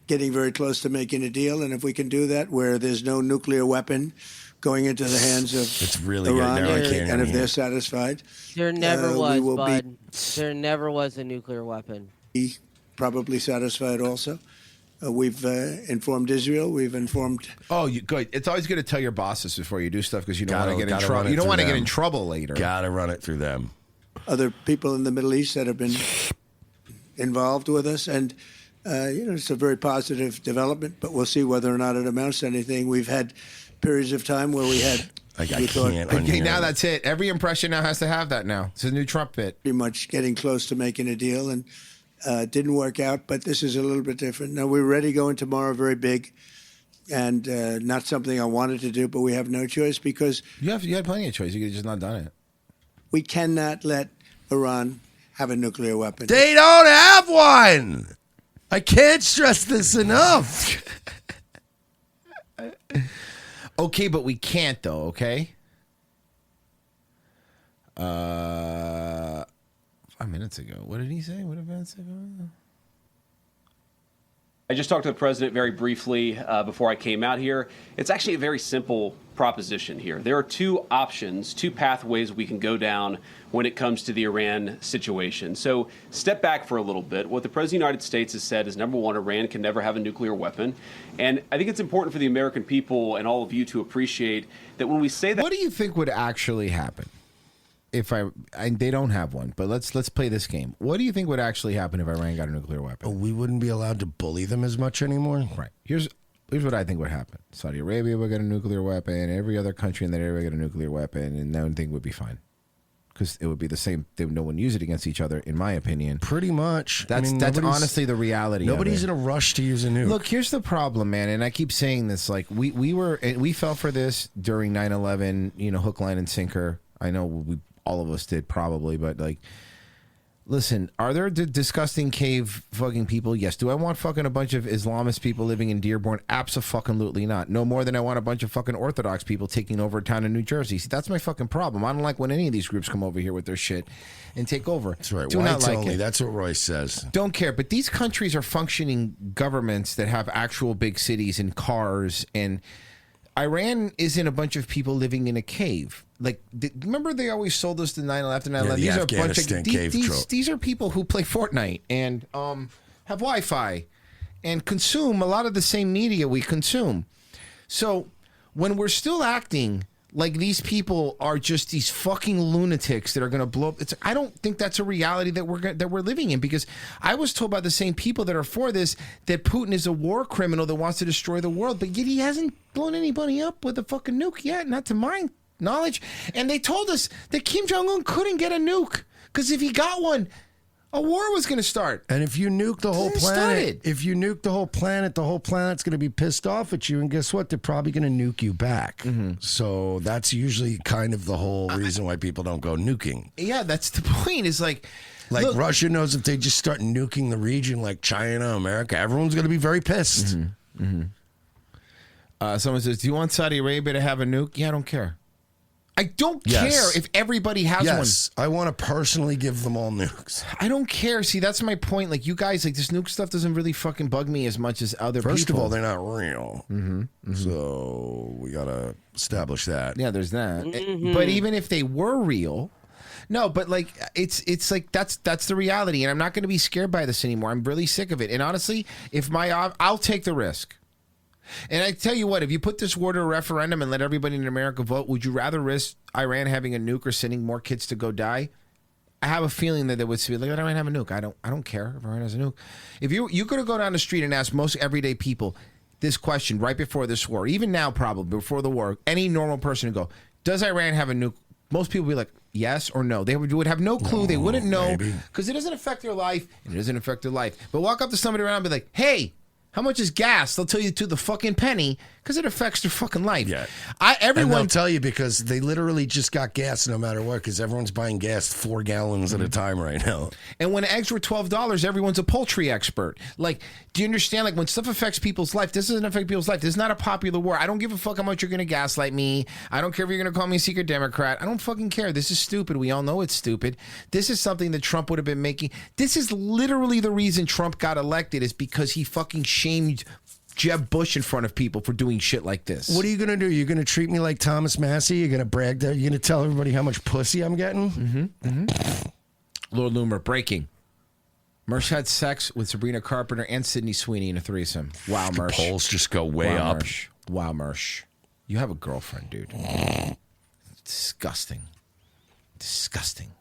getting very close to making a deal. And if we can do that where there's no nuclear weapon going into the hands of it's really Iran, good. Now I can't and if they're satisfied, there never was, Bud. There never was a nuclear weapon. Be probably satisfied also. We've informed Israel. We've informed. Oh, good. It's always good to tell your bosses before you do stuff because you don't want to get in trouble. You don't want to get in trouble later. Gotta run it through them. other people in the Middle East that have been involved with us. And, it's a very positive development, but we'll see whether or not it amounts to anything. We've had periods of time where we had... Okay, now that's it. Every impression now has to have that now. It's a new Trump bit. Pretty much getting close to making a deal, and didn't work out, but this is a little bit different. Now, we're ready going tomorrow, very big, and not something I wanted to do, but we have no choice because... You had plenty of choice. You could have just not done it. We cannot let Iran have a nuclear weapon. They don't have one! I can't stress this enough. Okay, but we can't, though, okay? 5 minutes ago. What did he say? What did Vance say? I just talked to the president very briefly before I came out here. It's actually a very simple proposition here. There are two options, two pathways we can go down when it comes to the Iran situation. So step back for a little bit. What the President of the United States has said is, number one, Iran can never have a nuclear weapon. And I think it's important for the American people and all of you to appreciate that when we say that... What do you think would actually happen if they don't have one, but let's play this game. What do you think would actually happen if Iran got a nuclear weapon? We wouldn't be allowed to bully them as much anymore? Right. Here's what I think would happen. Saudi Arabia would get a nuclear weapon. Every other country in that area would get a nuclear weapon, and everything would be fine. Because it would be the same. No one use it against each other, in my opinion. Pretty much. That's honestly the reality. Nobody's in a rush to use a nuke. Look, here's the problem, man, and I keep saying this. Like we fell for this during 9/11. Hook, line, and sinker. I know all of us did probably, but like, listen, are there disgusting cave fucking people? Yes. Do I want fucking a bunch of Islamist people living in Dearborn? Absolutely not. No more than I want a bunch of fucking Orthodox people taking over a town in New Jersey. See, that's my fucking problem. I don't like when any of these groups come over here with their shit and take over. That's right. Do Whites not like only. it. That's what Royce says. Don't care. But these countries are functioning governments that have actual big cities and cars, and Iran isn't a bunch of people living in a cave. Like, remember they always sold us the 9/11 after 9/11. These are a bunch of these are people who play Fortnite and have Wi-Fi and consume a lot of the same media we consume. So when we're still acting like these people are just these fucking lunatics that are going to blow up, I don't think that's a reality that we're living in, because I was told by the same people that are for this that Putin is a war criminal that wants to destroy the world, but yet he hasn't blown anybody up with a fucking nuke yet, not to my knowledge. And they told us that Kim Jong-un couldn't get a nuke because if he got one, a war was going to start. And if you nuke the whole planet, the whole planet's going to be pissed off at you. And guess what? They're probably going to nuke you back. Mm-hmm. So that's usually kind of the whole reason why people don't go nuking. Yeah, that's the point. Is like look, Russia knows if they just start nuking the region, like China, America, everyone's going to be very pissed. Mm-hmm. Mm-hmm. Someone says, do you want Saudi Arabia to have a nuke? Yeah, I don't care. I don't care if everybody has one. Yes, I want to personally give them all nukes. I don't care. See, that's my point. Like, you guys, like, this nuke stuff doesn't really fucking bug me as much as other people. First of all, they're not real. Mm-hmm. Mm-hmm. So we got to establish that. Yeah, there's that. Mm-hmm. But even if they were real... No, but like it's like that's the reality, and I'm not going to be scared by this anymore. I'm really sick of it. And honestly, I'll take the risk. And I tell you what, if you put this war to a referendum and let everybody in America vote, would you rather risk Iran having a nuke or sending more kids to go die? I have a feeling that they would say, let Iran have a nuke. I don't care if Iran has a nuke. If you could go down the street and ask most everyday people this question right before this war, even now probably before the war, any normal person would go, does Iran have a nuke? Most people would be like, yes or no. They would have no clue. They wouldn't know because it doesn't affect their life and it doesn't affect their life. But walk up to somebody around and be like, hey, how much is gas? They'll tell you to the fucking penny because it affects their fucking life. Yeah. Everyone and they'll tell you because they literally just got gas no matter what, because everyone's buying gas 4 gallons at a time right now. And when eggs were $12, everyone's a poultry expert. Like, do you understand? Like, when stuff affects people's life, this doesn't affect people's life. This is not a popular war. I don't give a fuck how much you're going to gaslight me. I don't care if you're going to call me a secret Democrat. I don't fucking care. This is stupid. We all know it's stupid. This is something that Trump would have been making. This is literally the reason Trump got elected, is because he fucking shamed Jeb Bush in front of people for doing shit like this. What are you going to do? You're going to treat me like Thomas Massie? You're going to brag that? You're going to tell everybody how much pussy I'm getting? Mm-hmm. Mm-hmm. Lord Loomer, breaking. Mersh had sex with Sabrina Carpenter and Sydney Sweeney in a threesome. Wow, Mersh. The polls just go way up. Mersh. Wow, Mersh. You have a girlfriend, dude. Disgusting. Disgusting.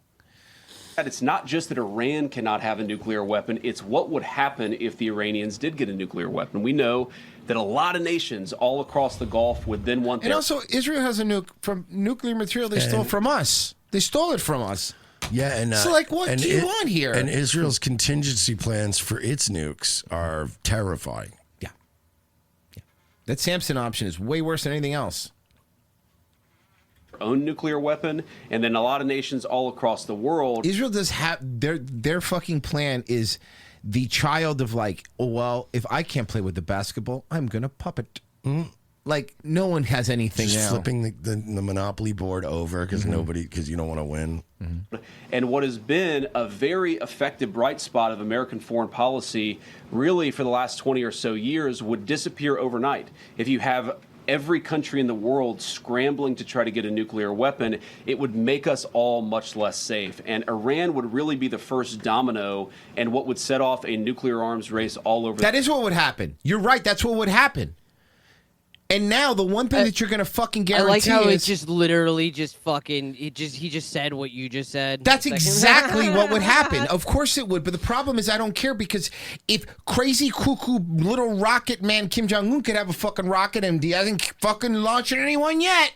It's not just that Iran cannot have a nuclear weapon, it's what would happen if the Iranians did get a nuclear weapon. We know that a lot of nations all across the Gulf would then want And also, Israel has a nuke from nuclear material they stole from us. They stole it from us. Yeah, and so like, what do you want here? And Israel's contingency plans for its nukes are terrifying. Yeah. That Samson option is way worse than anything else. own nuclear weapon, and then a lot of nations all across the world. Israel does have their fucking plan is the child of like, oh well, if I can't play with the basketball, I'm gonna puppet. Like no one has anything Just now. flipping the Monopoly board over because because you don't want to win. And what has been a very effective bright spot of American foreign policy, really for the last 20 or so years, would disappear overnight. If you have every country in the world scrambling to try to get a nuclear weapon, it would make us all much less safe. And Iran would really be the first domino and what would set off a nuclear arms race all over. That is what would happen. You're right. That's what would happen. And now the one thing that you're going to fucking guarantee I like how is... it just literally just fucking... He just said what you just said. That's exactly what would happen. Of course it would. But the problem is I don't care because if crazy cuckoo little rocket man Kim Jong-un could have a fucking rocket and he hasn't fucking launched anyone yet,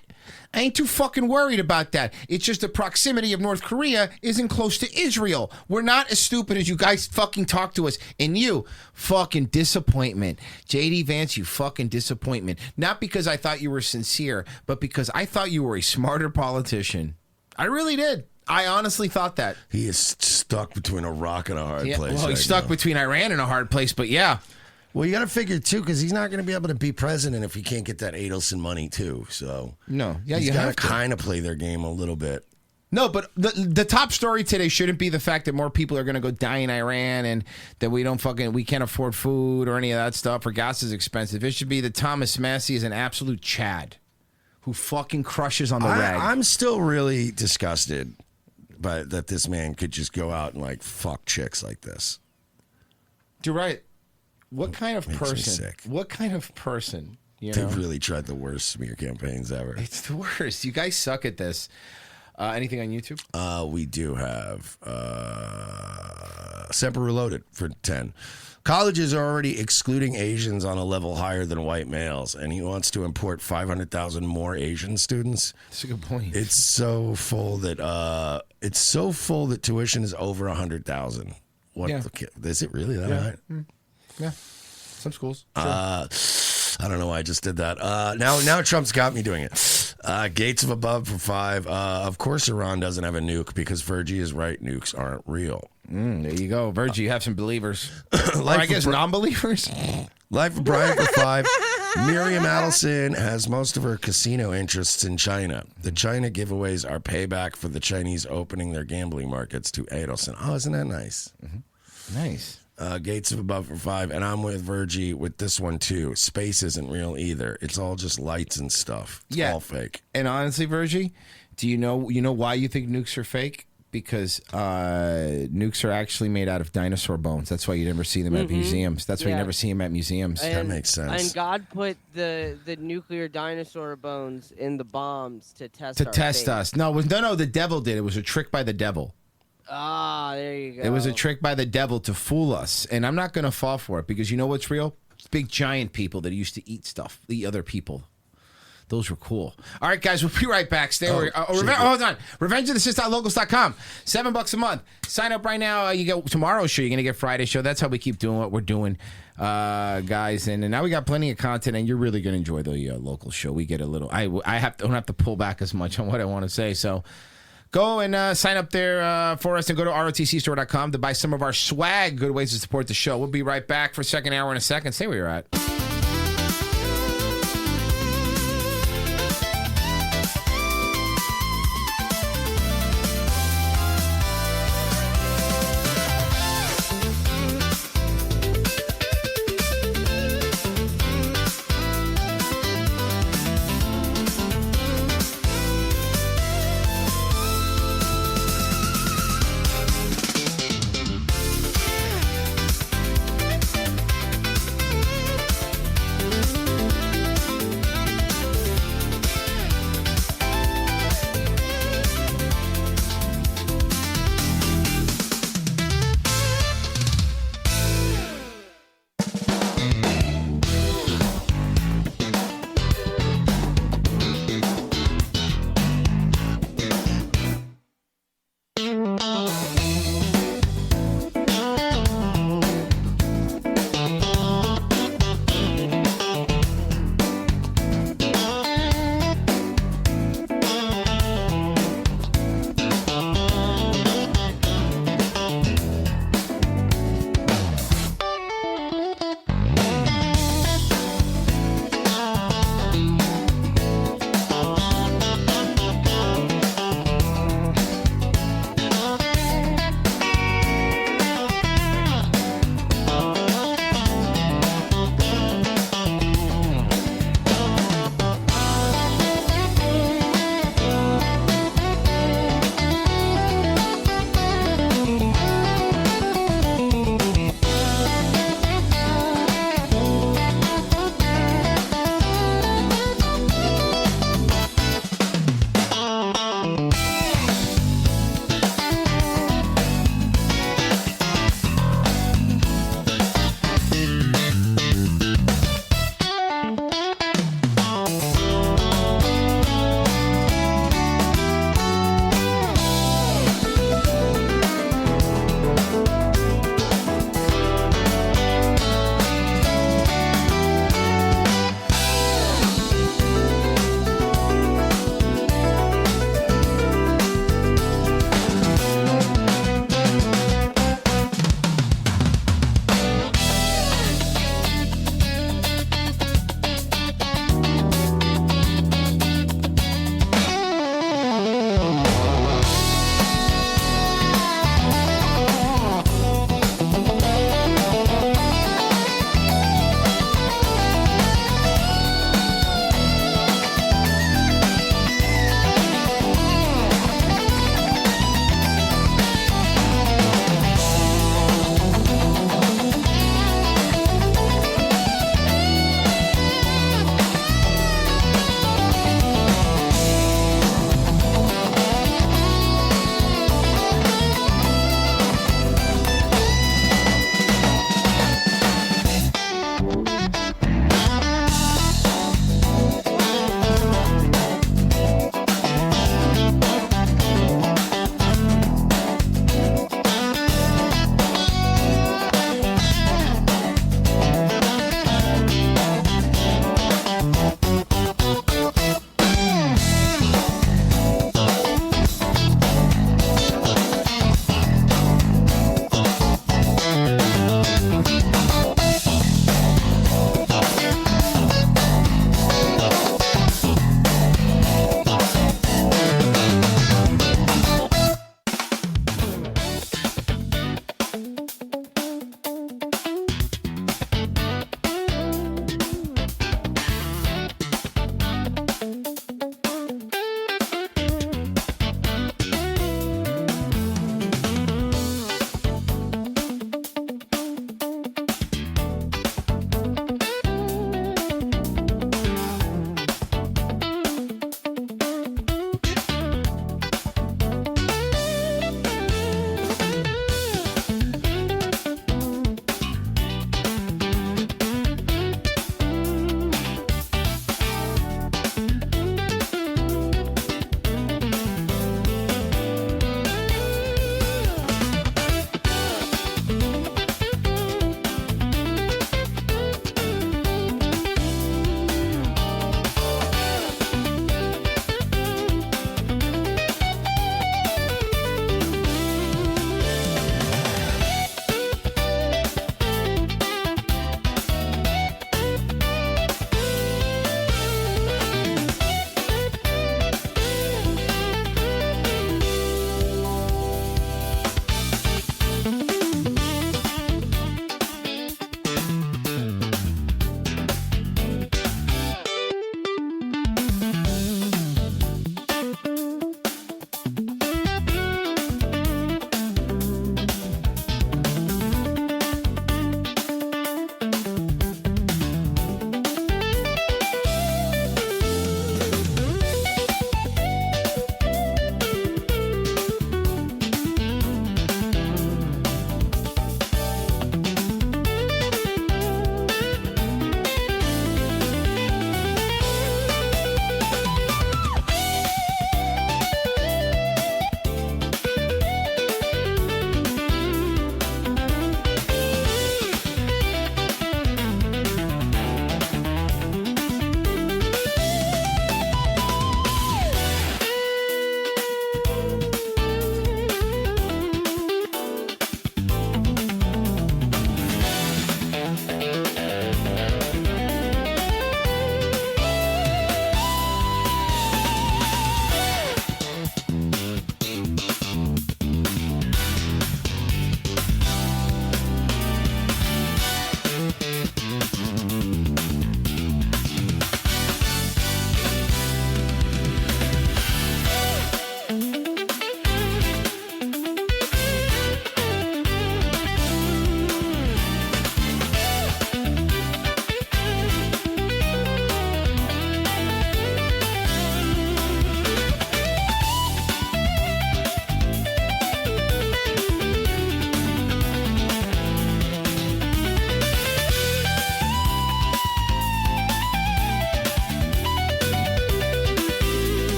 I ain't too fucking worried about that. It's just the proximity of North Korea isn't close to Israel. We're not as stupid as you guys fucking talk to us. And you, fucking disappointment. J.D. Vance, you fucking disappointment. Not because I thought you were sincere, but because I thought you were a smarter politician. I really did. I honestly thought that. He is stuck between a rock and a hard place. Well, he's stuck between Iran and a hard place, but yeah. Well, you got to figure, too, because he's not going to be able to be president if he can't get that Adelson money, too. So no, yeah, he's you got have to kind of play their game a little bit. No, but the top story today shouldn't be the fact that more people are going to go die in Iran and that we can't afford food or any of that stuff or gas is expensive. It should be that Thomas Massie is an absolute Chad who fucking crushes on the rag. I'm still really disgusted by that this man could just go out and like fuck chicks like this. You're right. What kind of Makes me person? sick. What kind of person? You They know? really tried the worst smear campaigns ever. It's the worst. You guys suck at this. Anything on YouTube? We do have Semper Reloaded for 10. Colleges are already excluding Asians on a level higher than white males, and he wants to import 500,000 more Asian students. That's a good point. It's so full that tuition is over 100,000. What? Yeah. Is it really that high? Yeah, some schools. Sure. I don't know why I just did that. Now Trump's got me doing it. Gates of above for 5. Of course, Iran doesn't have a nuke because Virgie is right. Nukes aren't real. There you go, Virgie. You have some believers. Or I guess non-believers. Life of Brian for 5. Miriam Adelson has most of her casino interests in China. The China giveaways are payback for the Chinese opening their gambling markets to Adelson. Oh, isn't that nice? Nice. Gates of above for 5, and I'm with Virgie with this one too. Space isn't real either. It's all just lights and stuff. It's all fake. And honestly, Virgie, do you know why you think nukes are fake? Because nukes are actually made out of dinosaur bones. That's why you never see them at museums. That's why you never see them at museums. That makes sense. And God put the nuclear dinosaur bones in the bombs to test us. No, the devil did. It was a trick by the devil. Ah, there you go. It was a trick by the devil to fool us. And I'm not going to fall for it because you know what's real? Big giant people that used to eat stuff, the other people. Those were cool. All right, guys, we'll be right back. Stay hold on. RevengeOfTheSith.locals.com. $7 a month. Sign up right now. You get tomorrow's show. You're going to get Friday's show. That's how we keep doing what we're doing, guys. And now we got plenty of content, and you're really going to enjoy the local show. We get a little... I don't have to pull back as much on what I want to say, so... Go and sign up there for us and go to ROTCstore.com to buy some of our swag. Good ways to support the show. We'll be right back for second hour in a second. Stay where you're at.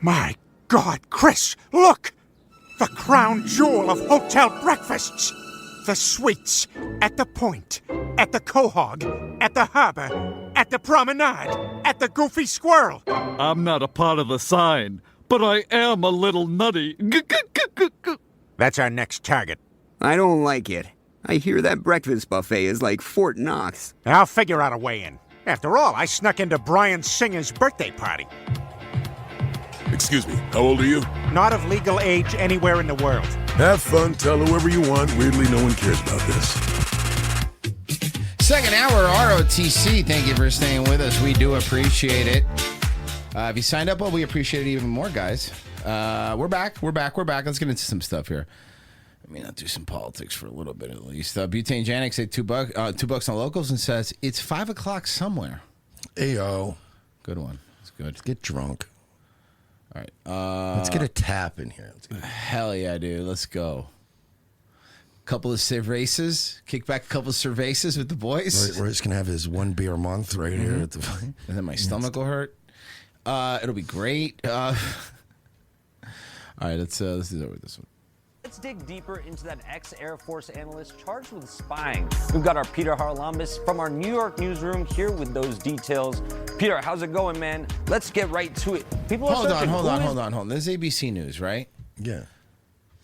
My God, Chris, look! The crown jewel of hotel breakfasts. The suites at the Point, at the Quahog, at the Harbor, at the Promenade, at the Goofy Squirrel. I'm not a part of the sign, but I am a little nutty. That's our next target. I don't like it. I hear that breakfast buffet is like Fort Knox. I'll figure out a way in. After all, I snuck into Brian Singer's birthday party. Excuse me, how old are you? Not of legal age anywhere in the world. Have fun, tell whoever you want. Weirdly, no one cares about this. Second hour, ROTC. Thank you for staying with us. We do appreciate it. If you signed up, well, we appreciate it even more, guys. We're back. Let's get into some stuff here. I mean, I'll do some politics for a little bit at least. Butane Janik said $2 on locals and says it's 5 o'clock somewhere. Ayo. Good one. It's good. Let's get drunk. All right. Let's get a tap in here. Hell yeah, dude. Let's go. Couple of cervezas. Kick back a couple of cervezas with the boys. Roy's going to have his 1 beer a month right here. At the... And then my stomach will hurt. It'll be great. All right, let's do that with this one. Let's dig deeper into that ex-Air Force analyst charged with spying. We've got our Peter Harlambis from our New York newsroom here with those details. Peter, how's it going, man? Let's get right to it. People are Hold Oh, on. This is ABC News, right? Yeah.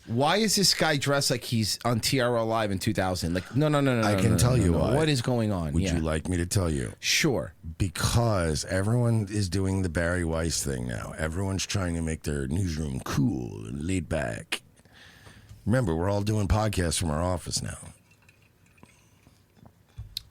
Why is this guy dressed like he's on TRL Live in 2000? Like, no. I can tell you why. What is going on? Would you like me to tell you? Sure. Because everyone is doing the Barry Weiss thing now. Everyone's trying to make their newsroom cool and laid back. Remember, we're all doing podcasts from our office now.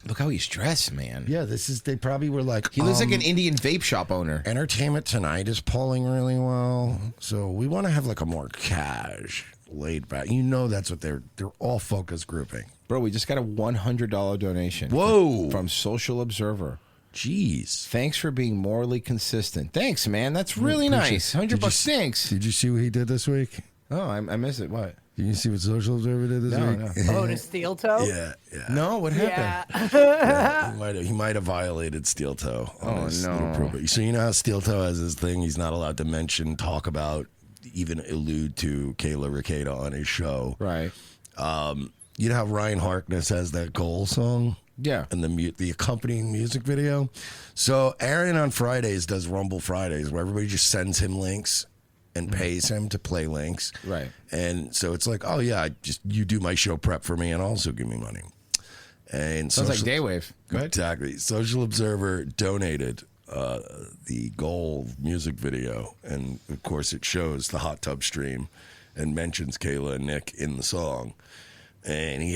Look how he's dressed, man. Yeah, they probably were like... He looks like an Indian vape shop owner. Entertainment Tonight is polling really well. So we want to have like a more cash, laid back. You know that's what they're all focus grouping. Bro, we just got a $100 donation. Whoa. From Social Observer. Jeez. Thanks for being morally consistent. Thanks, man. That's really nice. $100 thanks. Did you see what he did this week? Oh, I missed it. What? Did you see what Social Observer did this week? No. Oh, to Steel Toe? Yeah. No, what happened? Yeah. He might have violated Steel Toe. Oh, no. So you know how Steel Toe has his thing? He's not allowed to mention, talk about, even allude to Kayla Ricada on his show. Right. You know how Ryan Harkness has that goal song? Yeah. And the accompanying music video? So Aaron on Fridays does Rumble Fridays where everybody just sends him links and pays him to play links. Right. And so it's like, oh yeah, you do my show prep for me and also give me money. And sounds like Daywave. Go ahead. Exactly. Social Observer donated the Goal music video, and of course it shows the hot tub stream and mentions Kayla and Nick in the song. And he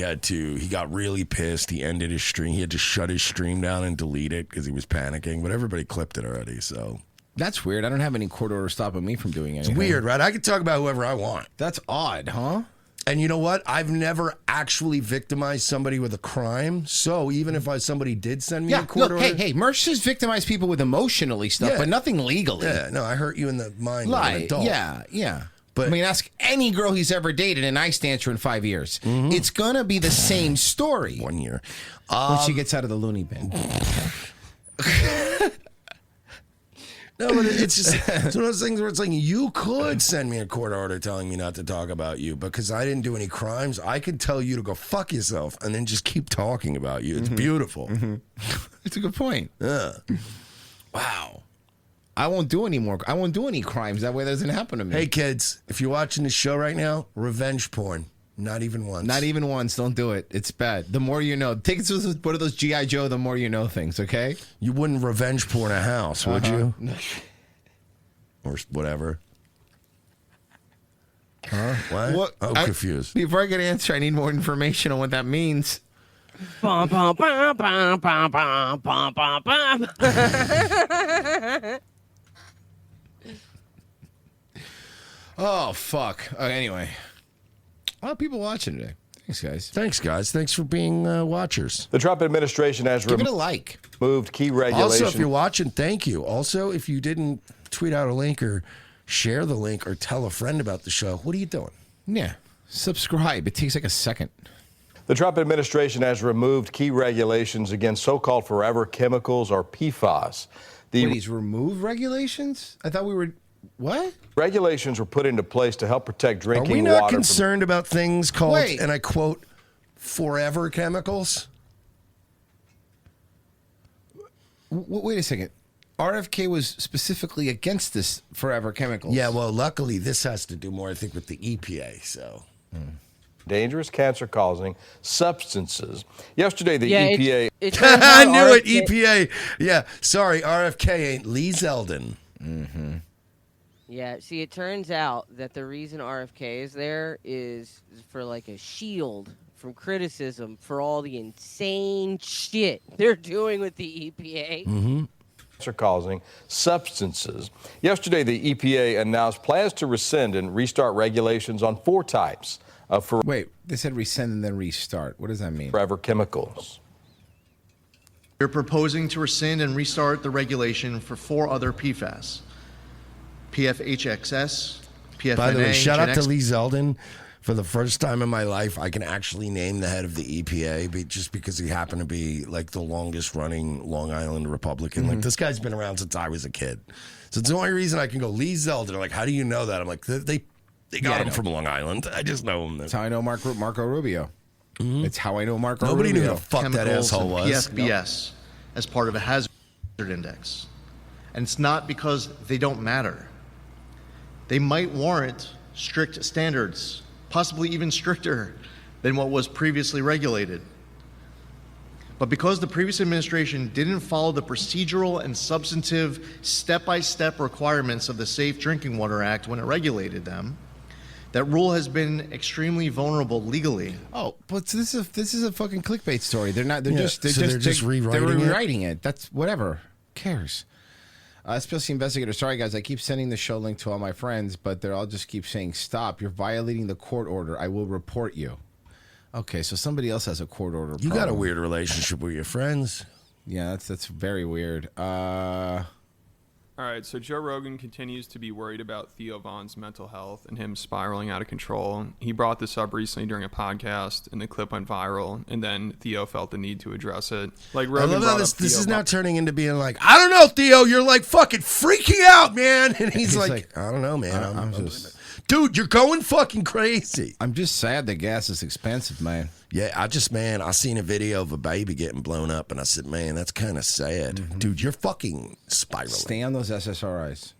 got really pissed. He ended his stream. He had to shut his stream down and delete it because he was panicking. But everybody clipped it already, so. That's weird. I don't have any court order stopping me from doing anything. It's weird, right? I can talk about whoever I want. That's odd, huh? And you know what? I've never actually victimized somebody with a crime. So even if somebody did send me a court order. Hey, Mersh has victimized people with emotionally stuff, but nothing legally. Yeah, no, I hurt you in the mind like an adult. Yeah. But I mean, ask any girl he's ever dated, and I stand her in 5 years. Mm-hmm. It's gonna be the same story. 1 year. When she gets out of the loony bin. No, but it's just it's one of those things where it's like you could send me a court order telling me not to talk about you because I didn't do any crimes. I could tell you to go fuck yourself and then just keep talking about you. It's beautiful. Mm-hmm. It's a good point. Yeah. Wow. I won't do any more. I won't do any crimes. That way it doesn't happen to me. Hey, kids, if you're watching this show right now, revenge porn. Not even once. Not even once. Don't do it. It's bad. The more you know. Take it to one of those G.I. Joe, the more you know things, okay? You wouldn't revenge porn a house, would you? Or whatever. Huh? What? I'm confused. Before I can answer, I need more information on what that means. Bum, bum, bum, bum, bum, bum, bum, bum, bum. Oh, fuck. Anyway. A lot of people watching today. Thanks, guys. Thanks, guys. Thanks for being watchers. The Trump administration has give it a like. Moved key regulations. Also, if you're watching, thank you. Also, if you didn't tweet out a link or share the link or tell a friend about the show, what are you doing? Yeah. Subscribe. It takes like a second. The Trump administration has removed key regulations against so-called forever chemicals or PFAS. Wait, he's removed regulations? I thought we were What? Regulations were put into place to help protect drinking Are we water. not concerned about things called, Wait. and I quote, forever chemicals? Wait a second. RFK was specifically against this forever chemicals. Yeah, well, luckily this has to do more, I think, with the EPA. So, dangerous cancer-causing substances. Yesterday, the Yeah, EPA. I knew it. EPA. Yeah, sorry, RFK ain't Lee Zeldin. Mm-hmm. Yeah, see, it turns out that the reason RFK is there is for like a shield from criticism for all the insane shit they're doing with the EPA. Mm-hmm. Cancer-causing substances. Yesterday, the EPA announced plans to rescind and restart regulations on 4 types of Wait, they said rescind and then restart. What does that mean? forever chemicals. We're proposing to rescind and restart the regulation for 4 other PFAS. PFHXS, PFNA, By the way, shout out to Gen-X. Lee Zeldin. For the first time in my life, I can actually name the head of the EPA just because he happened to be like the longest running Long Island Republican. Like this guy's been around since I was a kid. So it's the only reason I can go Lee Zeldin. They're like, how do you know that? I'm like, they got him from Long Island. I just know him. That's how I know Marco Rubio. It's how I know Marco Nobody Rubio. knew who the fuck that Chemicals asshole and was. PFBS as part of a hazard index. And it's not because they don't matter. They might warrant strict standards, possibly even stricter than what was previously regulated. But because the previous administration didn't follow the procedural and substantive step-by-step requirements of the Safe Drinking Water Act when it regulated them, that rule has been extremely vulnerable legally. Oh, but this is a fucking clickbait story. They're not. They're Yeah, just. They're so just. they're just rewriting They're it? rewriting it. That's whatever. Who cares? SPLC investigator. Sorry, guys. I keep sending the show link to all my friends, but they all just keep saying, "Stop! You're violating the court order. I will report you." Okay, so somebody else has a court order. You got a problem. weird relationship with your friends. Yeah, that's very weird. All right, so Joe Rogan continues to be worried about Theo Von's mental health and him spiraling out of control. He brought this up recently during a podcast, and the clip went viral, and then Theo felt the need to address it. Like Rogan I love brought how up this is Theo now turning into being like, I don't know, Theo, you're like fucking freaking out, man. And he's like, I don't know, man. I'm just, dude, you're going fucking crazy. I'm just sad that gas is expensive, man. Yeah, I seen a video of a baby getting blown up, and I said, man, that's kind of sad. Dude, you're fucking spiraling. Stay on those SSRIs.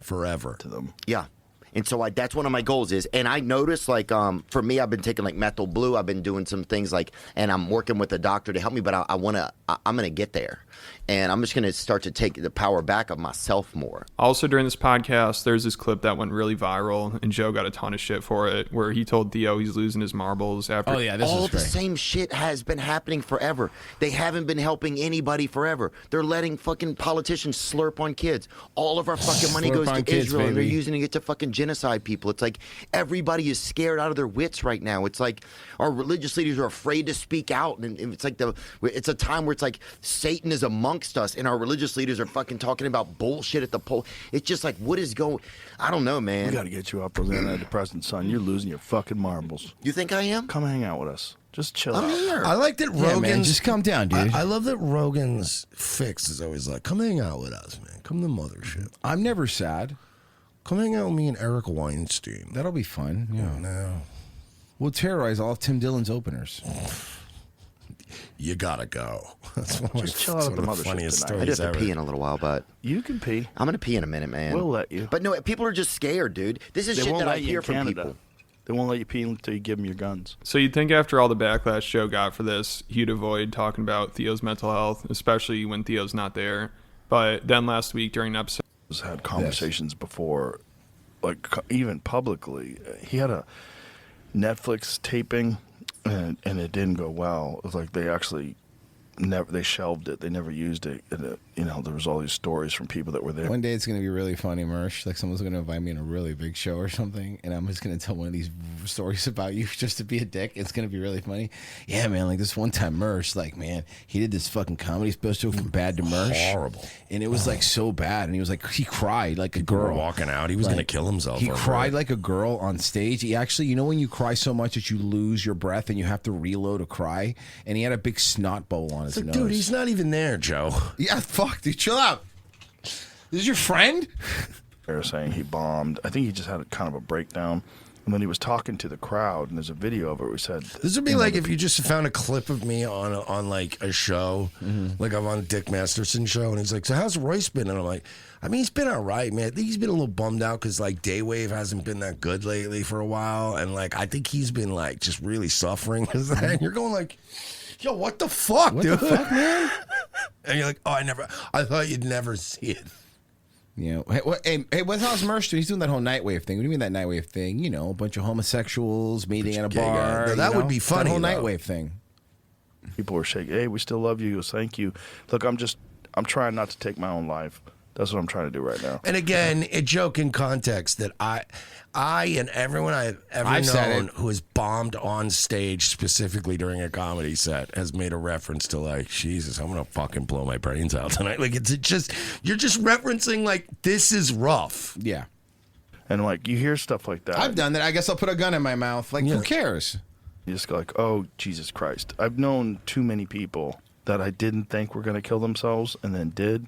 Forever. To them. Yeah. And so that's one of my goals is, and I noticed like, for me, I've been taking like methyl blue. I've been doing some things like, and I'm working with a doctor to help me, but I'm going to get there. And I'm just going to start to take the power back of myself more. Also, during this podcast, there's this clip that went really viral, and Joe got a ton of shit for it, where he told Theo he's losing his marbles after. Oh yeah, all the same shit has been happening forever. They haven't been helping anybody forever. They're letting fucking politicians slurp on kids. All of our fucking money goes to kids, Israel, and they're baby. using it to fucking genocide people. It's like everybody is scared out of their wits right now. It's like our religious leaders are afraid to speak out, and it's like it's a time where it's like Satan is amongst us, and our religious leaders are fucking talking about bullshit at the poll. It's just like, what is going? I don't know, man. We got to get you off those antidepressants, son. You're losing your fucking marbles. You think I am? Come hang out with us. Just chill I'm out. here. I like that Yeah, Rogan's. man, just calm down, dude. I love that Rogan's fix is always like, come hang out with us, man. Come to the mothership. I'm never sad. Come hang out with me and Eric Weinstein. That'll be fun. Yeah. Oh, no. We'll terrorize all of Tim Dillon's openers. You gotta go. That's one of Just my- chill out it's at one the of the mothership funniest tonight. I stories just have to ever. pee in a little while, but You can pee. I'm gonna pee in a minute, man. We'll let you. But no, people are just scared, dude. This is They shit won't that I let you hear in from Canada. people. They won't let you pee until you give them your guns. So you'd think after all the backlash Joe got for this, he'd avoid talking about Theo's mental health, especially when Theo's not there. But then last week during an episode, Had conversations before, like even publicly. He had a Netflix taping, and it didn't go well. It was like they actually they shelved it. They never used it. And there was all these stories from people that were there. One day it's going to be really funny, Mersh. Like someone's going to invite me in a really big show or something, and I'm just going to tell one of these stories about you just to be a dick. It's going to be really funny. Yeah, man. Like this one time, Mersh, like, man, he did this fucking comedy special from Bad to Mersh. Horrible. And it was like so bad. And he was like, he cried like a People were girl. walking out. He was Like, gonna kill himself. He over cried it. like a girl on stage. He actually, you know, when you cry so much that you lose your breath and you have to reload a cry, and he had a big snot bowl on his It's like, nose. dude, he's not even there, Joe. Yeah, fuck, dude, chill out. This is your friend? They're saying he bombed. I think he just had kind of a breakdown. And then he was talking to the crowd, and there's a video of it where he said... This would be like if you just found a clip of me on like a show, like I'm on Dick Masterson's show, and he's like, so how's Royce been? And I'm like, I mean, he's been all right, man. I think he's been a little bummed out because like Daywave hasn't been that good lately for a while. And like, I think he's been like just really suffering. And you're going like, yo, what the fuck, dude? What the fuck, man? And you're like, oh, I thought you'd never see it. You know, hey, what's how's Mercer? He's doing that whole Nightwave thing. What do you mean that Nightwave thing? You know, a bunch of homosexuals meeting at a bar. No, that would be funny. That whole though. Nightwave thing. People were shaking. Hey, we still love you. He goes, thank you. Look, I'm trying not to take my own life. That's what I'm trying to do right now. And again, a joke in context that I and everyone I've ever known who has bombed on stage specifically during a comedy set has made a reference to like, Jesus, I'm gonna fucking blow my brains out tonight. Like it's just you're just referencing like this is rough. Yeah. And like you hear stuff like that. I've done that. I guess I'll put a gun in my mouth. Like who cares? You just go like, oh Jesus Christ. I've known too many people that I didn't think were gonna kill themselves and then did.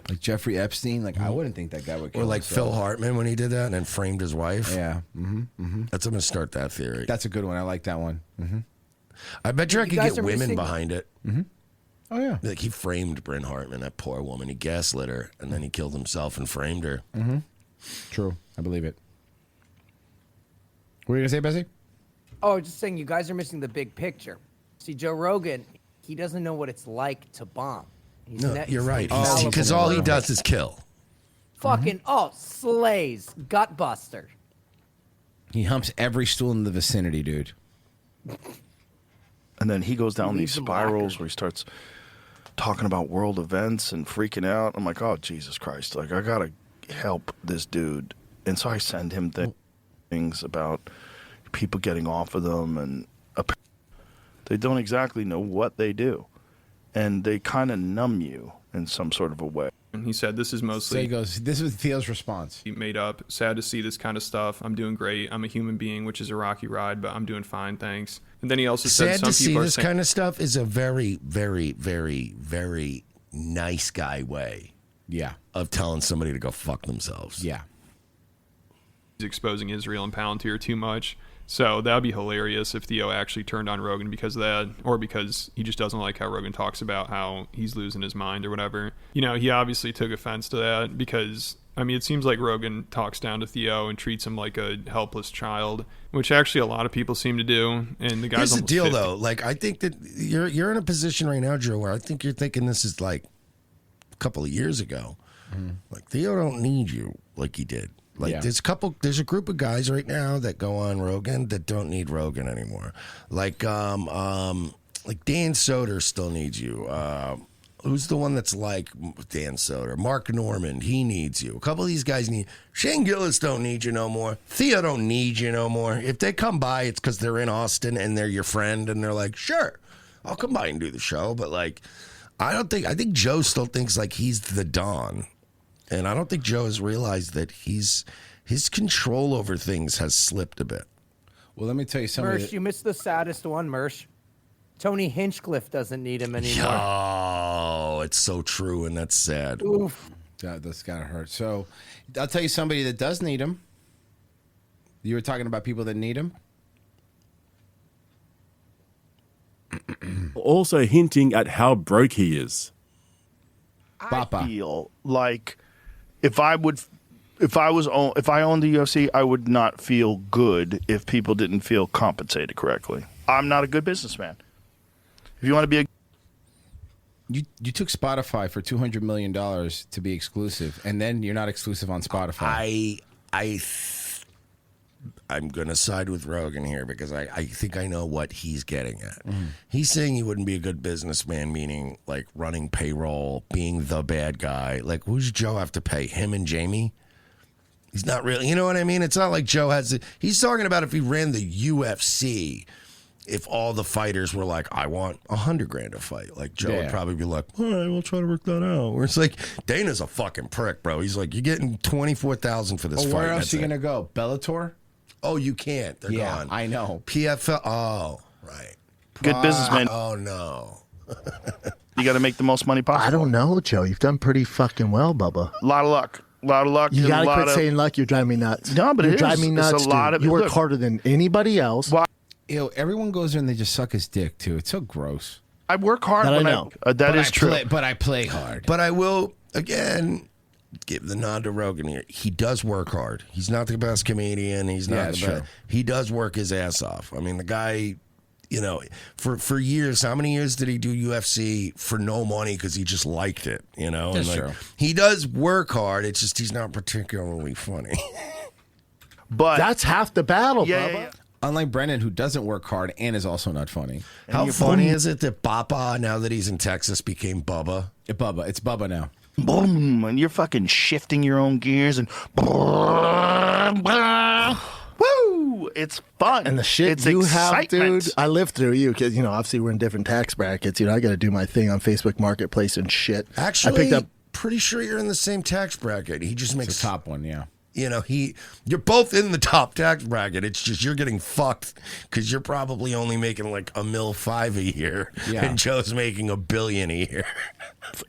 Like Jeffrey Epstein, like I wouldn't think that guy would kill Or like himself. Phil Hartman when he did that and then framed his wife. Yeah. I'm gonna start that theory. That's a good one. I like that one. I bet you I You could guys get are women missing- behind it. Oh yeah. Like he framed Bryn Hartman, that poor woman. He gaslit her and then he killed himself and framed her. True. I believe it. What were you gonna say, Bessie? Oh, just saying, you guys are missing the big picture. See, Joe Rogan, he doesn't know what it's like to bomb. He's No, ne- you're he's right. fallible. Because all he does is kill. Fucking slays, gut buster. He humps every stool in the vicinity, dude. And then he goes down these leaves them spirals where he starts talking about world events and freaking out. I'm like, oh, Jesus Christ. Like, I got to help this dude. And so I send him things about people getting off of them. And they don't exactly know what they do. And they kind of numb you in some sort of a way. And he said, this is So mostly he goes, this was Theo's response. made up. Sad to see this kind of stuff. I'm doing great. I'm a human being, which is a rocky ride, but I'm doing fine, thanks. And then he also said Sad some to see people are this saying, kind of stuff is a very, very, very, very nice guy way. Yeah. Of telling somebody to go fuck themselves. Yeah. he's exposing Israel and Palantir too much. So that would be hilarious if Theo actually turned on Rogan because of that, or because he just doesn't like how Rogan talks about how he's losing his mind or whatever. You know, he obviously took offense to that because, I mean, it seems like Rogan talks down to Theo and treats him like a helpless child, which actually a lot of people seem to do. And the guy's Here's the almost deal, 50. though. Like, I think that you're in a position right now, Joe, where I think you're thinking this is like a couple of years ago. Like, Theo don't need you like he did. Like, Yeah. there's a group of guys right now that go on Rogan that don't need Rogan anymore. Like Dan Soder still needs you. Who's the one that's like Dan Soder? Mark Norman, he needs you. A couple of these guys need. Shane Gillis don't need you no more. Theo don't need you no more. If they come by, it's because they're in Austin and they're your friend and they're like, sure, I'll come by and do the show. But like, I think Joe still thinks like he's the Don. And I don't think Joe has realized that his control over things has slipped a bit. Well, let me tell you something. Mersh, you missed the saddest one, Mersh. Tony Hinchcliffe doesn't need him anymore. Oh, it's so true, and that's sad. Oof. That's gotta hurt. So, I'll tell you somebody that does need him. You were talking about people that need him. Also hinting at how broke he is. I feel like if I owned the UFC, I would not feel good if people didn't feel compensated correctly. I'm not a good businessman. If you want to be You took Spotify for $200 million to be exclusive, and then you're not exclusive on Spotify. I'm going to side with Rogan here because I think I know what he's getting at. He's saying he wouldn't be a good businessman, meaning like running payroll, being the bad guy. Like, who's Joe have to pay? Him and Jamie? He's not really, you know what I mean? It's not like Joe has, he's talking about if he ran the UFC, if all the fighters were like, I want $100,000 a fight. Like, Joe would probably be like, all right, we'll try to work that out. Where it's like, Dana's a fucking prick, bro. He's like, you're getting $24,000 for this fight. Where else That's are you it. going to go? Bellator? Oh, you can't. They're gone. I know. PFL. Oh, right. good businessman, Oh, no. you got to make the most money possible. I don't know, Joe. You've done pretty fucking well, Bubba. A lot of luck. lot of luck. You and gotta a lot quit of, saying luck. You're driving me nuts. No, but you're it driving is. me nuts. It's a lot dude. of. You work look, harder than anybody else. Everyone goes there and they just suck his dick too. It's so gross. I work hard. That I when know. That is true. But I play hard. But I will again give the nod to Rogan here. He does work hard. He's not the best comedian. He's not the best. He does work his ass off. I mean, the guy, you know, for years, how many years did he do UFC for no money because he just liked it, you know? That's and true. He does work hard. It's just he's not particularly funny. But that's half the battle, Yeah, Bubba. yeah, yeah. Unlike Brennan, who doesn't work hard and is also not funny. How funny is it that Papa, now that he's in Texas, became Bubba? It's Bubba now. Boom, and you're fucking shifting your own gears and woo, it's fun. And the shit it's you have, excitement. dude, I lived through you because, you know, obviously we're in different tax brackets. You know, I got to do my thing on Facebook Marketplace and shit. Actually, I picked up. pretty sure you're in the same tax bracket. He just makes the top one, yeah. You know, you're both in the top tax bracket. It's just you're getting fucked because you're probably only making like $1.5 million a year, Yeah. and Joe's making $1 billion a year.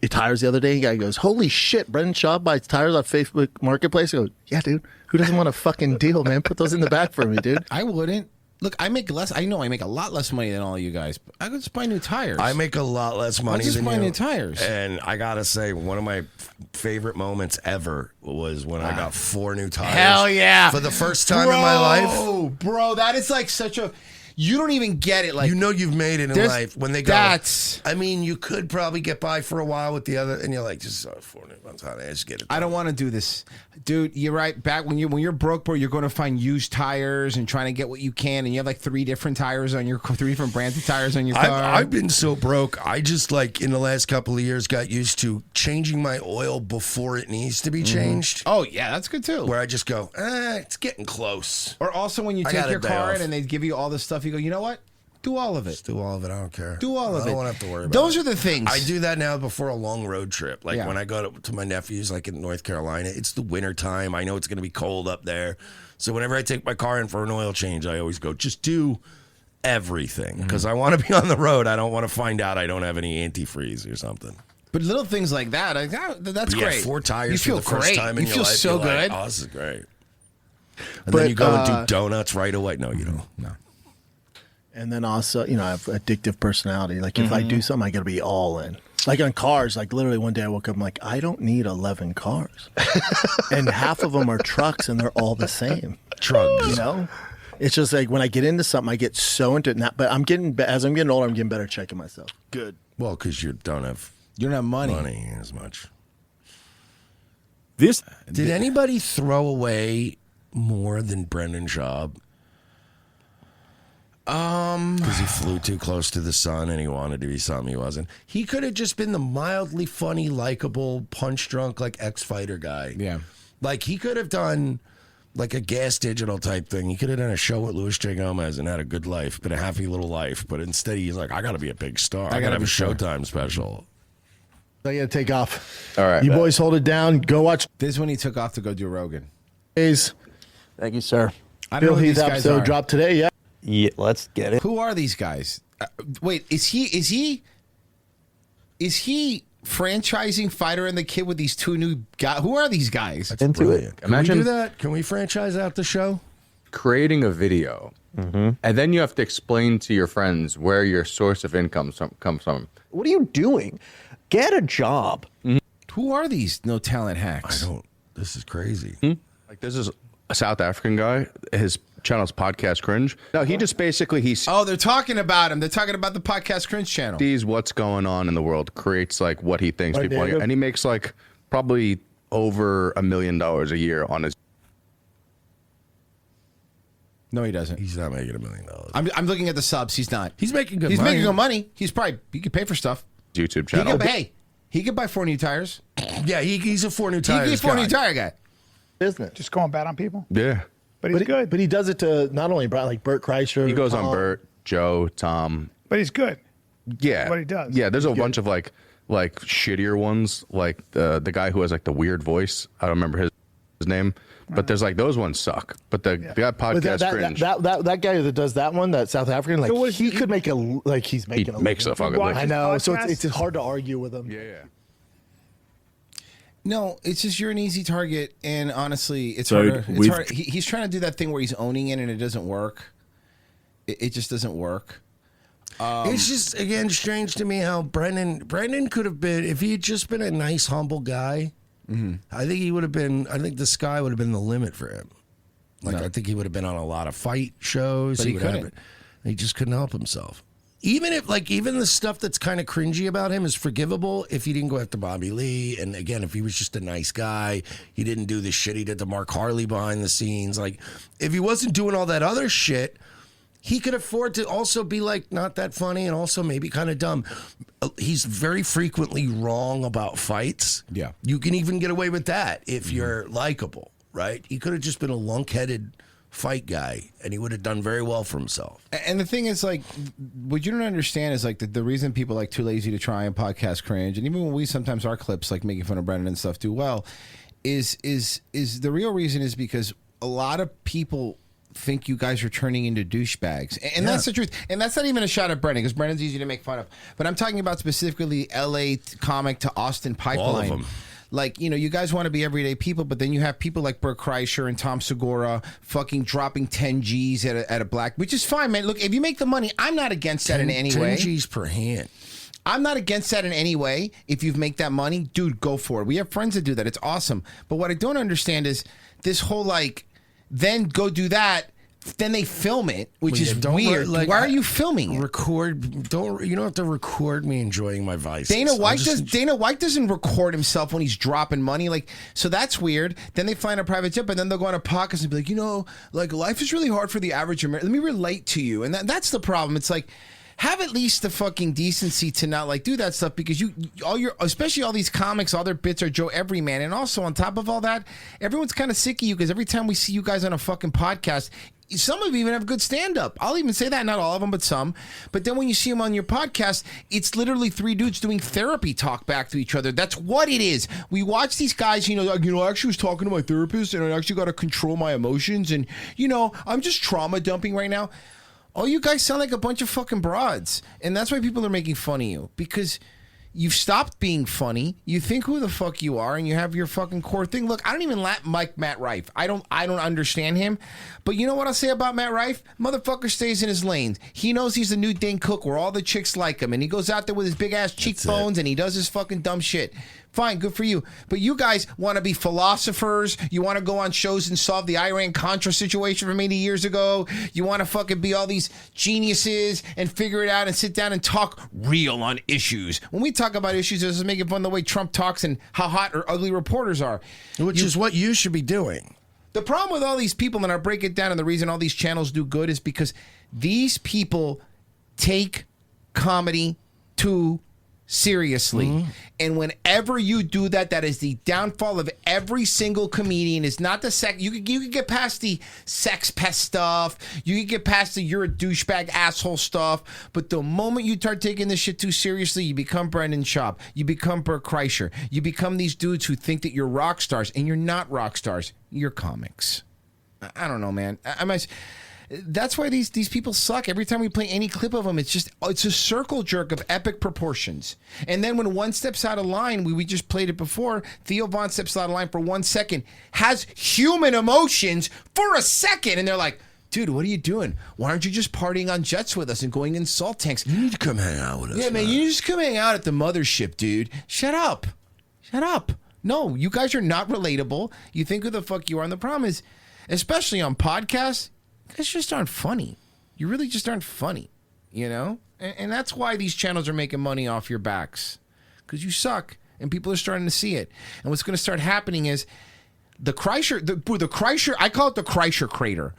Tires the other day. Guy goes, "Holy shit, Brendan Shaw buys tires on Facebook Marketplace." I go, "Yeah, dude. Who doesn't want a fucking deal, man? Put those in the back for me, dude." I wouldn't. Look, I make less. I know I make a lot less money than all of you guys. But I could just buy new tires. I make a lot less money just than buy you. new tires. And I gotta say, one of my favorite moments ever was when I got 4 new tires. Hell yeah! For the first time in my life. Oh, bro, that is like such a. You don't even get it. Like You know you've made it in there's- life when they go. that's- I mean, you could probably get by for a while with the other, and you're like, just 4 new ones. How I just get it. I don't want to do this, dude. You're right. Back when you're broke, bro, you're going to find used tires and trying to get what you can, and you have like 3 different tires on your 3 different brands of tires on your car. I've been so broke. I just like in the last couple of years got used to changing my oil before it needs to be changed. Oh yeah, that's good too. Where I just go, it's getting close. Or also when you I take got a your day car off. in and they give you all this stuff, you go, you know what? Do all of it. Just do all of it. I don't care. Do all of I it. don't want to have to worry about Those it. are the things. I do that now before a long road trip. Like Yeah. when I go to my nephew's, like in North Carolina, it's the winter time. I know it's going to be cold up there. So whenever I take my car in for an oil change, I always go, just do everything. Because I want to be on the road. I don't want to find out I don't have any antifreeze or something. But little things like that, that's But yeah, great. 4 tires You feel for the first great. time in You your feel life. so you're like, good. oh, this is great. And But, then you go and do donuts right away. No, you don't. No. And then also, you know, I have addictive personality. Like if I do something, I got to be all in. Like on cars, like literally one day I woke up, I'm like, I don't need 11 cars. And half of them are trucks and they're all the same. Trucks. You know? It's just like when I get into something, I get so into it. Now, but as I'm getting older, I'm getting better at checking myself. Good. Well, because you don't have money as much. Did anybody throw away more than Brendan Schaub? Because he flew too close to the sun and he wanted to be something he wasn't. He could have just been the mildly funny, likable, punch drunk, like ex-fighter guy. Yeah. Like he could have done like a Gas Digital type thing. He could have done a show with Luis J. Gomez and had a good life, but a happy little life. But instead he's like, I got to be a big star. I got to have a Showtime special. I got to take off. All right. You boys hold it down. Go watch. This is when he took off to go do Rogan. Thank you, sir. I don't know Bill who Heath these guys episode are. dropped today. Yeah. Yeah, let's get it. Who are these guys? Wait, is he franchising Fighter and the Kid with these 2 new guys? Who are these guys? Into it. Can we do that? Can we franchise out the show? Creating a video, and then you have to explain to your friends where your source of income comes from. What are you doing? Get a job. Who are these no talent hacks? I don't. This is crazy. Like this is a South African guy. His channel's Podcast Cringe. No, he just basically Oh, they're talking about him. They're talking about the Podcast Cringe channel. sees what's going on in the world, creates like what he thinks Right, people want, David? and he makes like probably over $1 million a year on his. No, he doesn't. He's not making $1 million. I'm looking at the subs. He's not. He's making good He's money. making good money. He could pay for stuff. YouTube He channel. could, he could buy 4 new tires. Yeah, he's a 4 new tires. He's a 4 guy. new tire guy. Business. Just going bad on people. Yeah. But he's good. But he does it to not only like Bert Kreischer. He goes on Tom. Bert, Joe, Tom. But he's good. Yeah. What he does. Yeah, there's a bunch of like shittier ones, like the guy who has like the weird voice. I don't remember his name, but there's like those ones suck. But the guy But Podcast Cringe. that guy that does that one, that South African, like he could make he's making makes a fucking living. I know, so podcast? it's hard to argue with him. Yeah. No, it's just you're an easy target, and honestly, it's So harder. It's hard. He's trying to do that thing where he's owning it, and it doesn't work. It just doesn't work. It's just again strange to me how Brendan could have been if he had just been a nice, humble guy. I think he would have been. I think the sky would have been the limit for him. Like I think he would have been on a lot of fight shows. But he would have- couldn't. He just couldn't help himself. Even the stuff that's kind of cringy about him is forgivable if he didn't go after Bobby Lee. And again, if he was just a nice guy, he didn't do the shit he did to Mark Harley behind the scenes. Like, if he wasn't doing all that other shit, he could afford to also be like not that funny and also maybe kind of dumb. He's very frequently wrong about fights. Yeah. You can even get away with that if you're likable, right? He could have just been a lunkheaded fight guy and he would have done very well for himself. And the thing is, like, what you don't understand is like the reason people like Too Lazy to Try and Podcast Cringe, and even when we sometimes our clips like making fun of Brendan and stuff do well, is the real reason is because a lot of people think you guys are turning into douchebags, and that's the truth. And that's not even a shot at Brendan, because Brendan's easy to make fun of. But I'm talking about specifically L.A. comic to Austin pipeline. All of them. Like, you know, you guys want to be everyday people, but then you have people like Bert Kreischer and Tom Segura fucking dropping 10 G's at a black, which is fine, man. Look, if you make the money, I'm not against that in any 10 way. 10 G's per hand. I'm not against that in any way. If you make that money, dude, go for it. We have friends that do that. It's awesome. But what I don't understand is this whole, like, then go do that. Then they film it, which is weird. Why are you filming it? You don't have to record me enjoying my vices. Dana White doesn't record himself when he's dropping money, like, so that's weird. Then they fly in a private jet, but then they'll go on a podcast and be like, you know, like, life is really hard for the average American. Let me relate to you, and that's the problem. It's like, have at least the fucking decency to not like do that stuff, because especially all these comics, all their bits are Joe Everyman, and also on top of all that, everyone's kind of sick of you because every time we see you guys on a fucking podcast. Some of you even have good stand-up. I'll even say that, not all of them, but some. But then when you see them on your podcast, it's literally three dudes doing therapy talk back to each other. That's what it is. We watch these guys, I actually was talking to my therapist, and I actually got to control my emotions, and, I'm just trauma dumping right now. All you guys sound like a bunch of fucking broads. And that's why people are making fun of you, because you've stopped being funny. You think who the fuck you are, and you have your fucking core thing. Look, I don't even like Matt Rife. I don't understand him. But you know what I'll say about Matt Rife? Motherfucker stays in his lane. He knows he's the new Dane Cook, where all the chicks like him, and he goes out there with his big ass cheekbones, and he does his fucking dumb shit. Fine, good for you. But you guys want to be philosophers. You want to go on shows and solve the Iran-Contra situation from 80 years ago. You want to fucking be all these geniuses and figure it out and sit down and talk real on issues. When we talk about issues, this is making fun of the way Trump talks and how hot or ugly reporters are. Which is what you should be doing. The problem with all these people, and I'll break it down, and the reason all these channels do good is because these take comedy too seriously. And whenever you do that, that is the downfall of every single comedian. Is not the sex. You could get past the sex pest stuff. You could get past the you're a douchebag asshole stuff. But the moment you start taking this shit too seriously, you become Brendan Schaub. You become Bert Kreischer. You become these dudes who think that you're rock stars, and you're not rock stars. You're comics. I don't know, man. That's why these people suck. Every time we play any clip of them, it's a circle jerk of epic proportions. And then when one steps out of line, we just played it before, Theo Von steps out of line for 1 second, has human emotions for a second, and they're like, dude, what are you doing? Why aren't you just partying on jets with us and going in salt tanks? You need to come hang out with us. Yeah, man, you just come hang out at the mothership, dude. Shut up. No, you guys are not relatable. You think who the fuck you are. And the problem is, especially on podcasts, you guys just aren't funny. You really just aren't funny, And that's why these channels are making money off your backs. Because you suck, and people are starting to see it. And what's going to start happening is the Kreischer, I call it the Kreischer crater.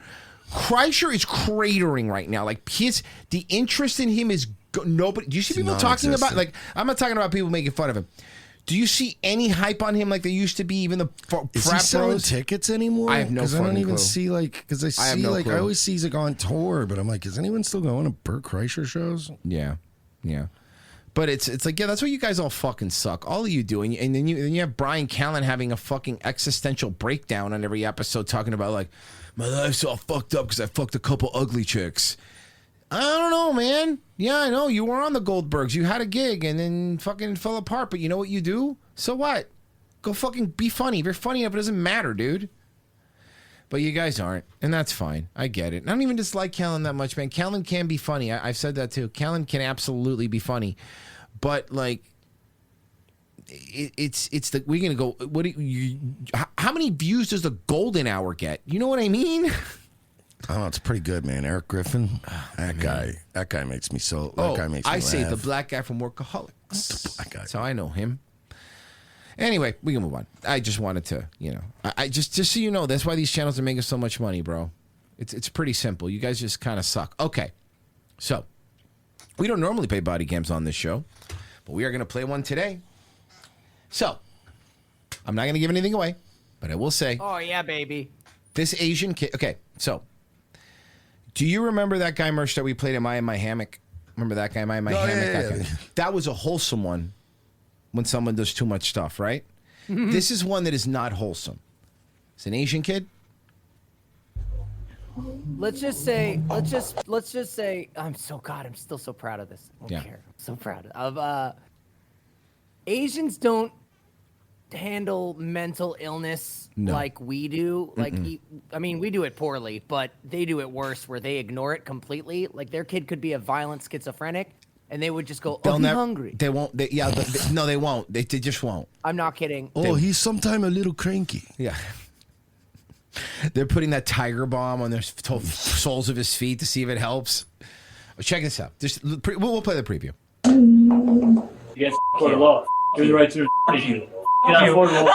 Kreischer is cratering right now. Like, the interest in him is nobody. Do you see people talking about, like, I'm not talking about people making fun of him. Do you see any hype on him like there used to be? Even the Is he selling tickets anymore? I have no fucking I don't even clue. see because I see I always see he's like on tour, but I'm like, is anyone still going to Bert Kreischer shows? Yeah. But it's like, yeah, that's what you guys all fucking suck. All of you do, and then you have Brian Callen having a fucking existential breakdown on every episode, talking about like, my life's all fucked up because I fucked a couple ugly chicks. I don't know, man. Yeah, I know. You were on the Goldbergs. You had a gig and then fucking fell apart. But you know what you do? So what? Go fucking be funny. If you're funny enough, it doesn't matter, dude. But you guys aren't, and that's fine. I get it. I don't even dislike Callan that much, man. Callan can be funny. I've said that too. Callan can absolutely be funny, but like, it's the we're gonna go. What do you? How many views does the Golden Hour get? You know what I mean? Oh, it's pretty good, man. Eric Griffin, that guy makes me so. That guy makes me I say laugh. the black guy from Workaholics. The black guy. That's how I know him. Anyway, we can move on. I just wanted to, I just so you know, that's why these channels are making so much money, bro. It's pretty simple. You guys just kind of suck. Okay, so we don't normally play body cams on this show, but we are going to play one today. So I'm not going to give anything away, but I will say, Oh yeah, baby. this Asian kid. Okay, so do you remember that guy Merch that we played in my hammock? Remember that guy, my hammock? Yeah. That was a wholesome one. When someone does too much stuff, right? This is one that is not wholesome. It's an Asian kid. Let's just say, I'm still so proud of this. I don't care. I'm so proud of Asians don't handle mental illness like we do. Like, we do it poorly, but they do it worse where they ignore it completely. Like, their kid could be a violent schizophrenic. And they would just go, he's hungry. They won't. No, they won't. They just won't. I'm not kidding. Oh, he's sometime a little cranky. Yeah. They're putting that tiger balm on their soles of his feet to see if it helps. Check this out. We'll play the preview. You guys afford a law. You're the right to issue. You cannot afford a law.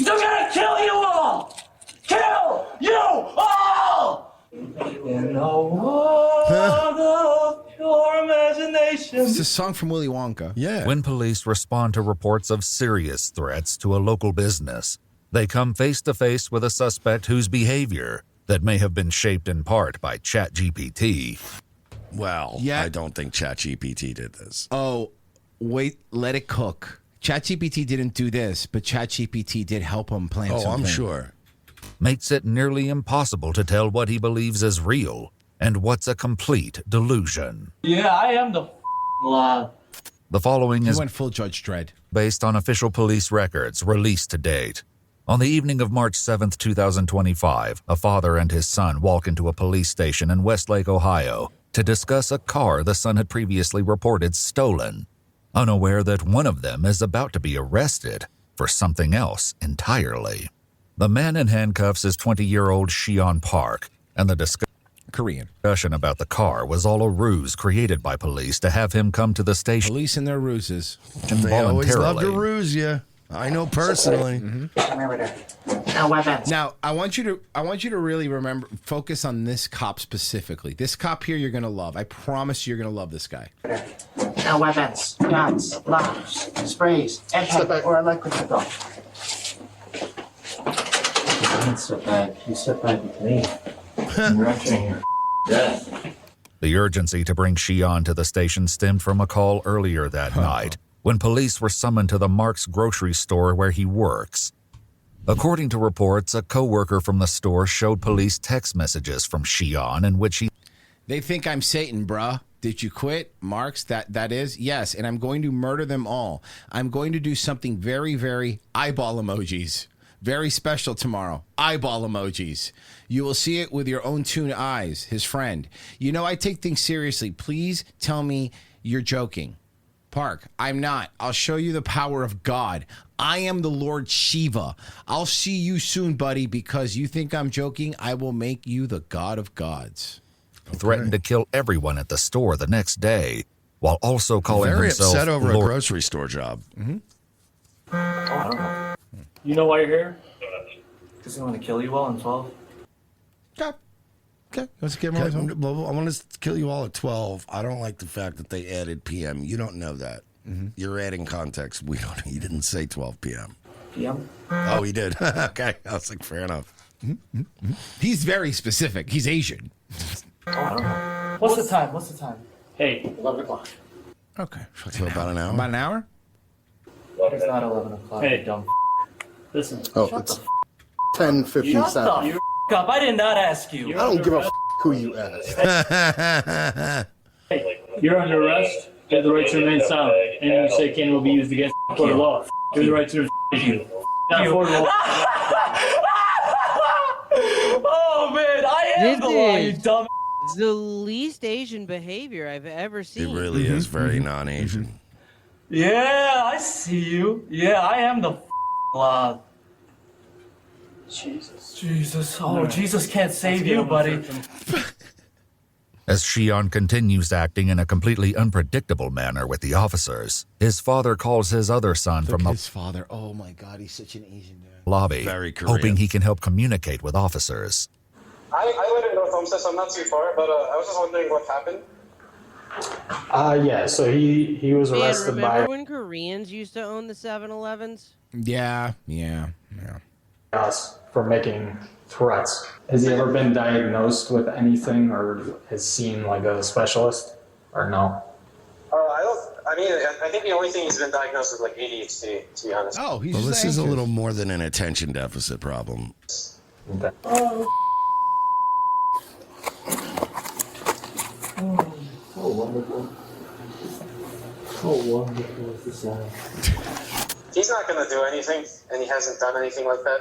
They're gonna kill you all! Kill you all! In a world of pure imagination. It's a song from Willy Wonka. Yeah. When police respond to reports of serious threats to a local business, they come face to face with a suspect whose behavior that may have been shaped in part by ChatGPT. Well, I don't think ChatGPT did this. Oh, wait, let it cook. ChatGPT didn't do this, but ChatGPT did help him plan something. I'm sure. Makes it nearly impossible to tell what he believes is real and what's a complete delusion. Yeah, I am the law. The following is went full Judge Dredd. Based on official police records released to date. On the evening of March 7th, 2025, a father and his son walk into a police station in Westlake, Ohio, to discuss a car the son had previously reported stolen, unaware that one of them is about to be arrested for something else entirely. The man in handcuffs is 20-year-old Shion Park, and the discussion about the car was all a ruse created by police to have him come to the station. Police and their ruses. They always love to ruse you. I know personally. No weapons. Now, I want you to really focus on this cop specifically. This cop here, you're gonna love. I promise you're gonna love this guy. No weapons, guns, knives, sprays, impact, or electrical. Don't sit back. You sit back with me. You're entering your death. The urgency to bring Shion to the station stemmed from a call earlier that night when police were summoned to the Mark's grocery store where he works. According to reports, a co-worker from the store showed police text messages from Shion in which he... They think I'm Satan, bruh. Did you quit? Marks, that is? Yes, and I'm going to murder them all. I'm going to do something very, very eyeball emojis. Very special tomorrow. Eyeball emojis. You will see it with your own two eyes, his friend. You know I take things seriously. Please tell me you're joking. Park, I'm not. I'll show you the power of God. I am the Lord Shiva. I'll see you soon, buddy, because you think I'm joking. I will make you the God of gods. Threatened to kill everyone at the store the next day, while also calling Very himself upset over Lord. a grocery store job. You know why you're here? Because I want to kill you all in 12. Okay, let's get I want to kill you all at 12. I don't like the fact that they added PM. You don't know that. You're adding context. We don't. He didn't say 12 PM. PM? Oh, he did. Okay, I was like, fair enough. He's very specific. He's Asian. What's the time? What's the time? Hey, 11 o'clock. Okay. So about an hour? About an hour? It's not 11 o'clock. Hey, dumb. Listen. Oh, it's 10:57. Shut the up. I did not ask you. I don't give a who you ask. Hey, You're under arrest. You have the right to remain silent. Anything you say can will be used against you in court of law. You have the right to you. Not court of law. Oh man, I am the law, you dumb. The least Asian behavior I've ever seen. It really is very non-Asian. Yeah, I see you. Yeah, I am the law. Jesus. Oh, Jesus can't save you, buddy. As Shion continues acting in a completely unpredictable manner with the officers, his father calls his other son from His the father. Oh my God, he's such an Asian dude. lobby, Very Korean. hoping he can help communicate with officers. I live in North Homestead, so I'm not too far, but I was just wondering what happened. Yeah, so he was Man, arrested remember by when Koreans used to own the 7-Elevens? Yeah. us for making threats. Has he ever been diagnosed with anything or has seen like a specialist or no? I think the only thing he's been diagnosed with like ADHD, to be honest. Oh, he's Well, this is a anxious. little more than an attention deficit problem. Oh, wonderful. Oh, wonderful is the sound. He's not going to do anything, and he hasn't done anything like that.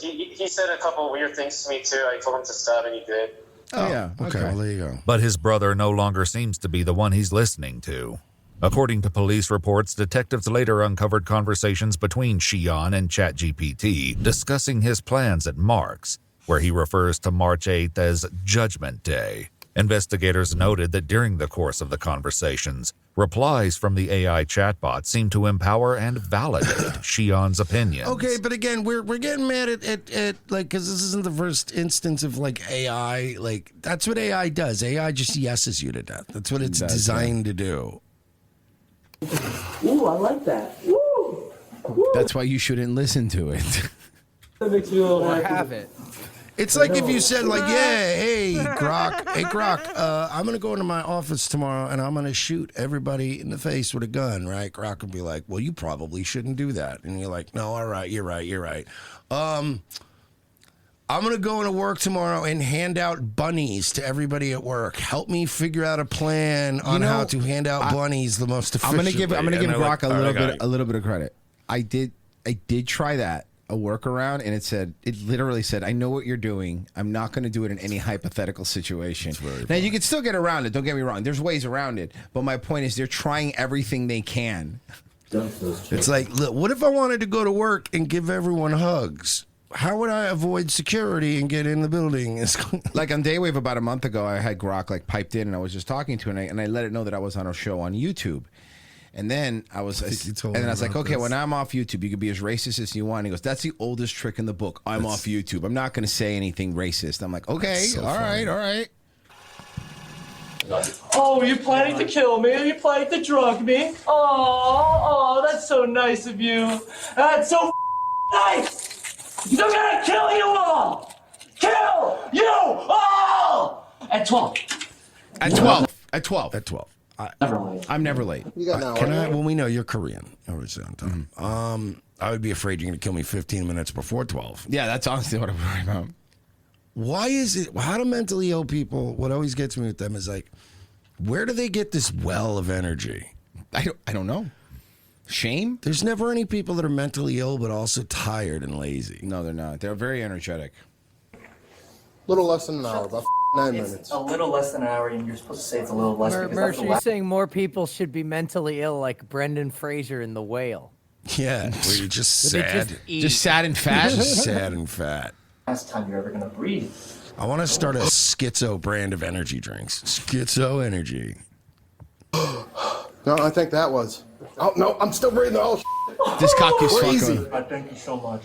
He said a couple weird things to me too. I told him to stop, and he did. Oh, yeah. Okay, well, there you go. But his brother no longer seems to be the one he's listening to. According to police reports, detectives later uncovered conversations between Shion and ChatGPT discussing his plans at Mark's, where he refers to March 8th as Judgment Day. Investigators noted that during the course of the conversations, replies from the AI chatbot seemed to empower and validate Shion's opinions. Okay, but again, we're getting mad at like, because this isn't the first instance of like AI. Like, that's what AI does. AI just yeses you to death. That's what it's designed to do. Ooh, I like that. Woo! That's why you shouldn't listen to it. That makes me a little Or happy. have it. It's like if you said, like, yeah, hey, Grok, I'm going to go into my office tomorrow and I'm going to shoot everybody in the face with a gun, right? Grok would be like, well, you probably shouldn't do that. And you're like, no, all right, you're right. I'm going to go into work tomorrow and hand out bunnies to everybody at work. Help me figure out a plan on how to hand out bunnies the most efficiently. I'm gonna give Grok like, a little bit of credit. I did try that. A workaround, and it literally said, I know what you're doing. I'm not going to do it in any hypothetical situation. Now, you can still get around it. Don't get me wrong. There's ways around it. But my point is they're trying everything they can. It's like, look, what if I wanted to go to work and give everyone hugs? How would I avoid security and get in the building? Like on Daywave about a month ago, I had Grok like piped in, and I was just talking to it, and I let it know that I was on a show on YouTube. And then I was like, okay, when I'm off YouTube, you can be as racist as you want. And he goes, that's the oldest trick in the book. I'm off YouTube. I'm not going to say anything racist. I'm like, okay, all right. Oh, you planning to kill me? Are you planning to drug me? Oh, that's so nice of you. That's so nice. I'm gonna kill you all. Kill you all. At 12. At 12. At 12. At 12. I'm never late. You got an hour. Well, we know you're Korean. I was on time. I would be afraid you're going to kill me 15 minutes before 12. Yeah, that's honestly what I'm worried about. Why is it? How do mentally ill people? What always gets me with them is like, where do they get this well of energy? I don't know. Shame? There's never any people that are mentally ill but also tired and lazy. No, they're not. They're very energetic. Little less than an hour, about 9 minutes. A little less than an hour, and you're supposed to say it's a little less. Merch, you're saying more people should be mentally ill like Brendan Fraser in The Whale. Yeah, where you're just sad. Just sad and fat? Just sad and fat. Last time you're ever going to breathe. I want to start a schizo brand of energy drinks. Schizo energy. No, I think that was. Oh, no, I'm still breathing. Oh, this cock is crazy. fucking. I thank you so much.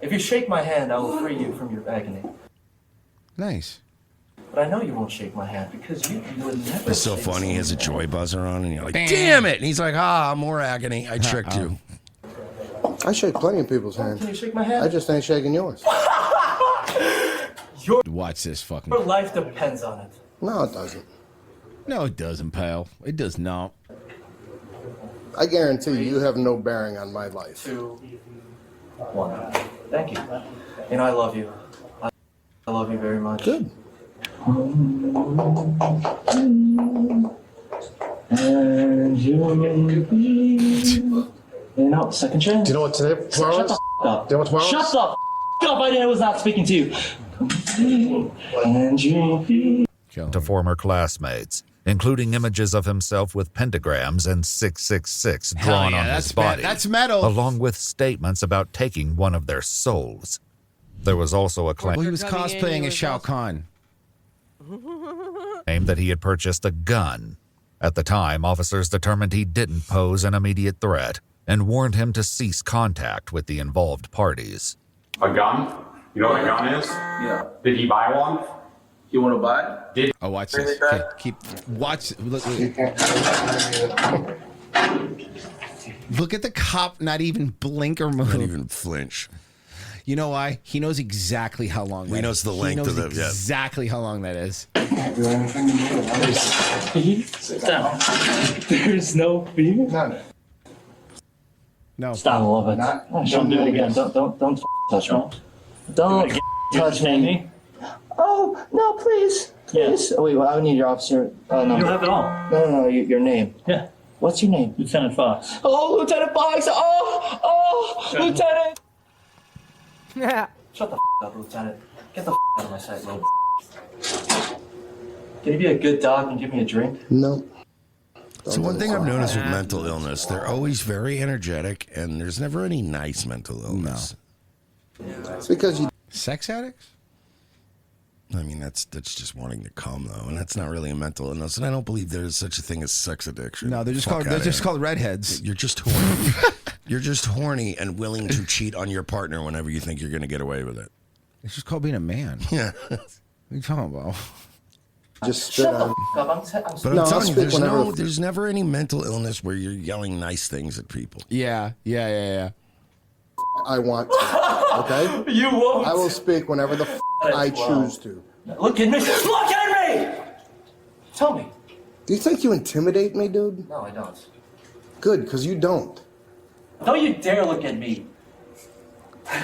If you shake my hand, I will free you from your agony. Nice. But I know you won't shake my hand because you would never. It's so funny. He has a joy buzzer on, and you're like, damn it. And he's like, more agony. I tricked you. I shake plenty of people's hands. Can you shake my hand? I just ain't shaking yours. Watch this fucking. Your life depends on it. No, it doesn't. No, it doesn't, pal. It does not. I guarantee you have no bearing on my life. 2, 1. Thank you. And I love you. I love you very much. Good. And you know, second chance. Do you know what today? Shut the up. Do you know what tomorrow? Shut the up! I was not speaking to you. And you to former classmates, including images of himself with pentagrams and 666 drawn on his body. That's metal. Along with statements about taking one of their souls. There was also a claim. Well, he was cosplaying as Shao Kahn. Claimed that he had purchased a gun. At the time, officers determined he didn't pose an immediate threat and warned him to cease contact with the involved parties. A gun? You know what a gun is? Yeah. Did he buy one? You want to buy it? Oh, watch this. Okay, watch. Look at the cop not even blink or move. Not even flinch. You know why? He knows exactly how long that is. He knows the length of it, yeah. Exactly how long that is. Sit down. There's no fear? No. Stop. I love it. Don't do it again. Don't touch me. Don't touch me. Oh, no, please. Please. Oh, wait, well, I need your officer. No. You have it all. No, your name. Yeah. What's your name? Lieutenant Fox. Oh, Lieutenant Fox. Oh, Lieutenant. Yeah. Shut the up, Lieutenant. Get the out of my sight, little. Can you be a good dog and give me a drink? No. So one thing I've noticed with mental illness, they're always very energetic, and there's never any nice mental illness. No. It's because you... Sex addicts? I mean, that's just wanting to come, though, and that's not really a mental illness. And I don't believe there's such a thing as sex addiction. No, they're just called redheads. You're just horny. You're just horny and willing to cheat on your partner whenever you think you're going to get away with it. It's just called being a man. Yeah. What are you talking about? Just shut the up. But I'm telling you, there's never any mental illness where you're yelling nice things at people. Yeah. I want to, okay? You won't. I will speak whenever the I choose to. Look at me. Look at me! Tell me. Do you think you intimidate me, dude? No, I don't. Good, because you don't. Don't you dare look at me.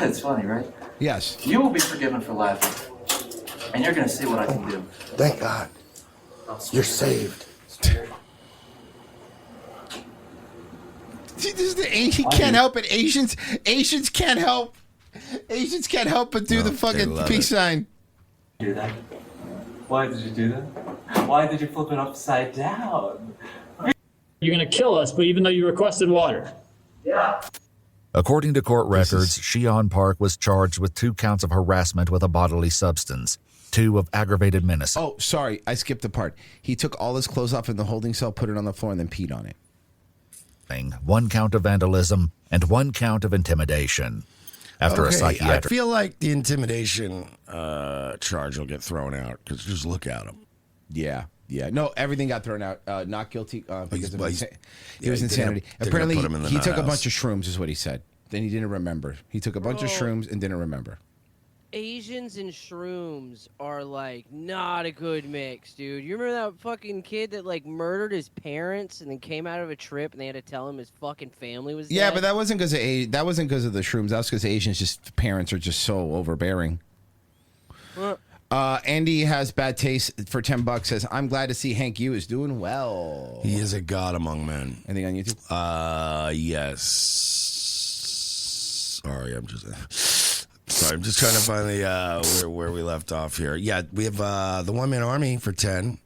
It's funny, right? Yes. You will be forgiven for laughing. And you're going to see what I can do. Thank God. You're saved. See, this is he can't help it. Asians can't help. Asians can't help but do the fucking peace sign. Do that? Why did you do that? Why did you flip it upside down? You're going to kill us, but even though you requested water. Yeah. According to court records, Shion Park was charged with 2 counts of harassment with a bodily substance, 2 of aggravated menace. Oh, sorry, I skipped the part. He took all his clothes off in the holding cell, put it on the floor, and then peed on it. 1 count of vandalism and 1 count of intimidation. After a psychiatric. I feel like the intimidation charge will get thrown out because just look at him. Yeah. No, everything got thrown out. Not guilty because of he was insanity. Apparently, he took a bunch of shrooms, is what he said. Then he didn't remember. He took a bunch of shrooms and didn't remember. Asians and shrooms are like not a good mix, dude. You remember that fucking kid that like murdered his parents and then came out of a trip and they had to tell him his fucking family was dead? Yeah, but that wasn't because of the shrooms. That was because Asians parents are just so overbearing. Andy has bad taste for $10. Says, I'm glad to see Hank Yu is doing well. He is a god among men. Anything on YouTube? Yes. Sorry, I'm just trying to find the where we left off here. Yeah, we have the One Man Army for 10.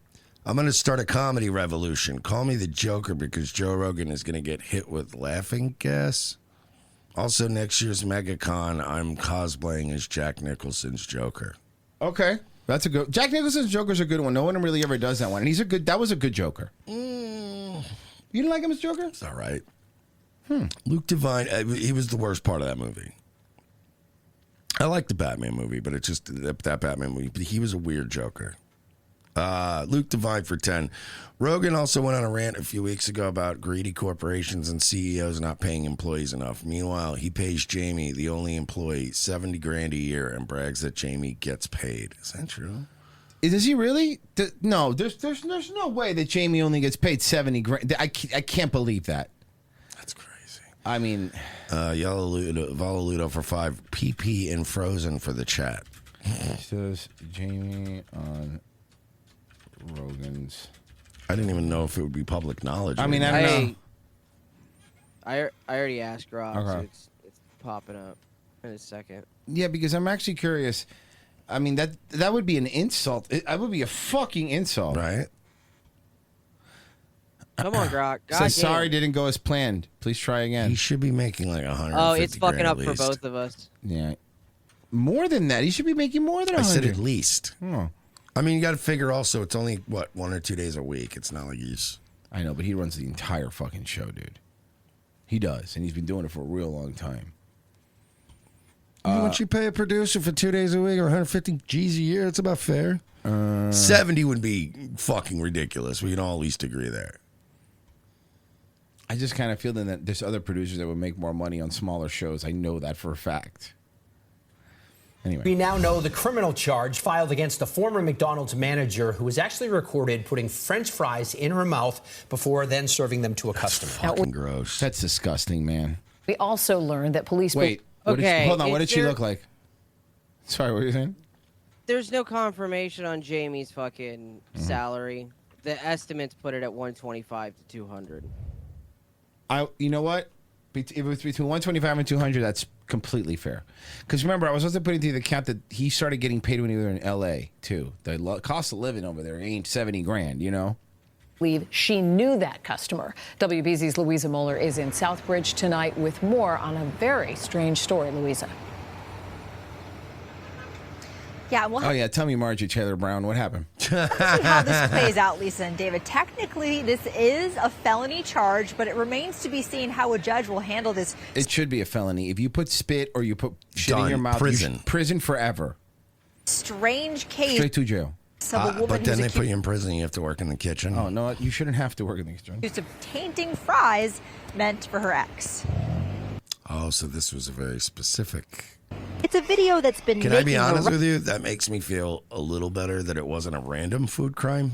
I'm going to start a comedy revolution. Call me the Joker because Joe Rogan is going to get hit with laughing gas. Also, next year's MegaCon, I'm cosplaying as Jack Nicholson's Joker. Okay, that's a good. Jack Nicholson's Joker's a good one. No one really ever does that one, and that was a good Joker. You didn't like him as Joker? It's all right. Luke Devine, he was the worst part of that movie. I like the Batman movie, but it's just that Batman movie. But he was a weird Joker. Luke Devine for 10. Rogan also went on a rant a few weeks ago about greedy corporations and CEOs not paying employees enough. Meanwhile, he pays Jamie, the only employee, $70,000 a year and brags that Jamie gets paid. Is that true? Does he really? No, there's no way that Jamie only gets paid $70,000. I can't believe that. That's crazy. I mean, Valaludo for 5. PP and Frozen for the chat. Says Jamie on I didn't even know if it would be public knowledge. I mean, I don't know. I already asked Rob, so Okay. it's popping up in a second. Yeah, because I'm actually curious. I mean, that would be an insult. That would be a fucking insult. Right? Come on, Grok. Says sorry, didn't go as planned. Please try again. He should be making like 100. Oh, it's fucking up for both of us. Yeah. More than that. He should be making more than 100. I said at least. Oh. I mean, you got to figure also it's only, 1 or 2 days a week. It's not like he's... I know, but he runs the entire fucking show, dude. He does, and he's been doing it for a real long time. Once you pay a producer for 2 days a week or 150 G's a year, it's about fair. 70 would be fucking ridiculous. We can all at least agree there. I just kind of feel that there's other producers that would make more money on smaller shows. I know that for a fact. Anyway. We now know the criminal charge filed against the former McDonald's manager who was actually recorded putting French fries in her mouth before then serving them to a customer. Fucking gross. That's disgusting, man. We also learned that police... Wait. Okay, Hold on. What did she there- look like? Sorry, what were you saying? There's no confirmation on Jamie's fucking salary. The estimates put it at 125 to 200. You know what? If it was between 125 and 200, that's completely fair. Because remember, I was also putting through the count that he started getting paid when he was in L.A. too. The cost of living over there ain't 70 grand, you know? Believe she knew that customer. WBZ's Louisa Moeller is in Southbridge tonight with more on a very strange story. Louisa. Yeah, we'll Oh, yeah. Tell me, Marjorie Taylor Brown, what happened? see how this plays out, Lisa and David. Technically, this is a felony charge, but it remains to be seen how a judge will handle this. It should be a felony. If you put spit or you put shit in Done. your mouth, Prison. Prison forever. Strange case. Straight to jail. Of a woman But then who's they put you in prison. You have to work in the kitchen. Oh, no, you shouldn't have to work in the kitchen. accused of tainting fries meant for her ex. Oh, so this was a very specific... It's a video that's been Can I making be the honest with you? That makes me feel a little better that it wasn't a random food crime.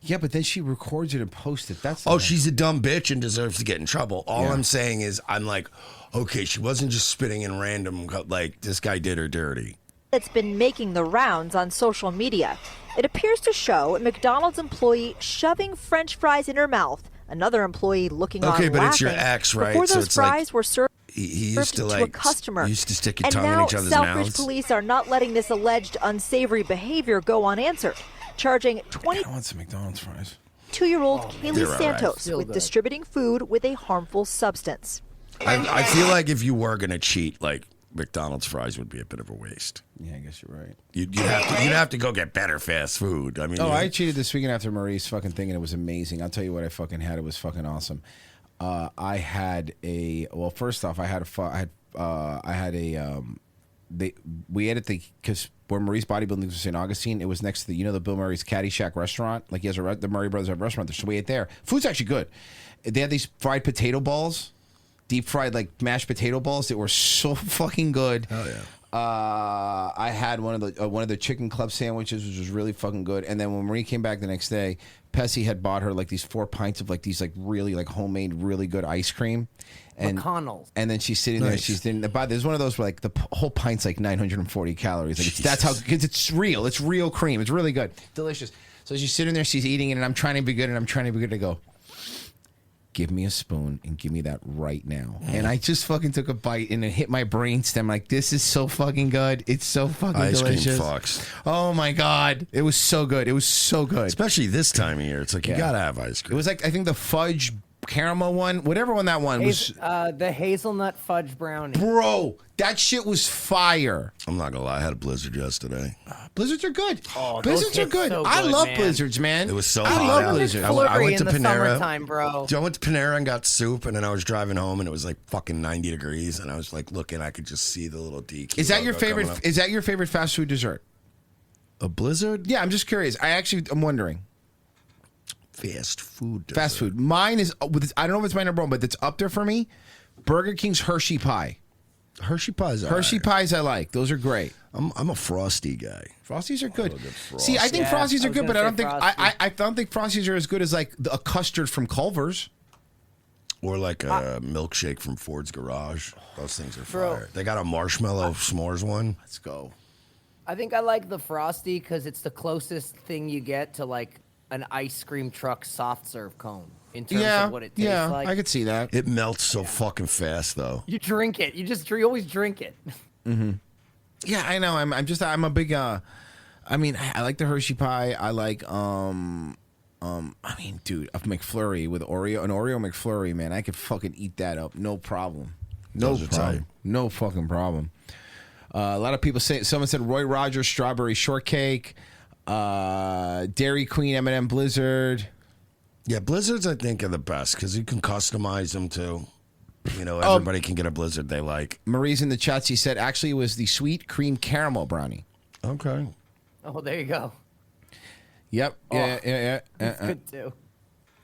Yeah, but then she records it and posts it. That's Oh, she's a dumb bitch and deserves to get in trouble. All Yeah. I'm saying is I'm like, okay, she wasn't just spitting in random, like, this guy did her dirty. that's been making the rounds on social media. It appears to show a McDonald's employee shoving French fries in her mouth. Another employee looking on Okay, but it's your laughing. ex, right? Before So those it's fries were served. He used to, to like, a customer. used to stick your And tongue now, in each other's Southbridge mouths. police are not letting this alleged unsavory behavior go unanswered, charging I want some McDonald's fries. 22-year-old They're Kaylee all right. Santos Still with good. distributing food with a harmful substance. I feel like if you were going to cheat, like, McDonald's fries would be a bit of a waste. Yeah, I guess you're right. You'd have to go get better fast food. I mean, Oh, I cheated this weekend after Marie's fucking thing, and it was amazing. I'll tell you what I fucking had. It was fucking awesome. I had a well. First off, we ate at the because where Marie's bodybuilding was in St. Augustine. It was next to the Bill Murray's Caddy Shack restaurant. Like he has the Murray Brothers have a restaurant there, so we ate there. Food's actually good. They had these fried potato balls, deep fried like mashed potato balls that were so fucking good. Oh yeah. I had one of the chicken club sandwiches, which was really fucking good. And then when Marie came back the next day, Pessy had bought her like these 4 pints of like these like really like homemade, really good ice cream. And McConnell's. And then she's sitting there. Nice. She's sitting. There's one of those where like the whole pint's like 940 calories. Like that's how because it's real. It's real cream. It's really good, delicious. So she's sitting there. She's eating it, and I'm trying to be good, and I'm trying to be good. To go. Give me a spoon and give me that right now. And I just fucking took a bite and it hit my brainstem. Like, this is so fucking good. It's so fucking Ice delicious. cream fucks. Oh my God. It was so good. It was so good. Especially this time of year. It's like, you got to have ice cream. It was like, I think the fudge caramel one, whatever one that one was. The hazelnut fudge brownie. Bro, that shit was fire. I'm not going to lie. I had a Blizzard yesterday. Blizzards are good. Oh, Blizzards are good. so I good, love man. Blizzards, man. It was so I hot love out. Blizzards. I went to in the Panera. summertime, bro. I went to Panera and got soup, and then I was driving home, and it was like fucking 90 degrees, and I was like looking, I could just see the little DQ. Is that your logo favorite? coming up. Is that your favorite fast food dessert? A Blizzard? Yeah, I'm just curious. I'm wondering. Fast food. Fast food. Mine is. I don't know if it's my number one, but it's up there for me. Burger King's Hershey pie. Hershey pies. Are Hershey all right. pies I like. Those are great. I'm a Frosty guy. Frosties are good. Frosty. See, I think Yeah, Frosties I are was good, but gonna I don't say think Frosty. I don't think Frosties are as good as like a custard from Culver's. Or like a milkshake from Ford's Garage. Those things are Bro. fire. They got a marshmallow s'mores one. Let's go. I think I like the Frosty because it's the closest thing you get to like an ice cream truck soft serve cone in terms of what it tastes like. I could see that. It melts so fucking fast, though. You drink it. You always drink it. Mm-hmm. Yeah, I know. I'm a big. I like the Hershey pie. I like dude, a McFlurry with an Oreo McFlurry, man. I could fucking eat that up, no problem. No fucking problem. A lot of people say. Someone said Roy Rogers strawberry shortcake, Dairy Queen M&M Blizzard. Yeah, Blizzards I think are the best because you can customize them too. Everybody can get a Blizzard they like. Marie's in the chat. She said actually it was the sweet cream caramel brownie. Okay. Oh, there you go. Yep. Yeah. That's good too. You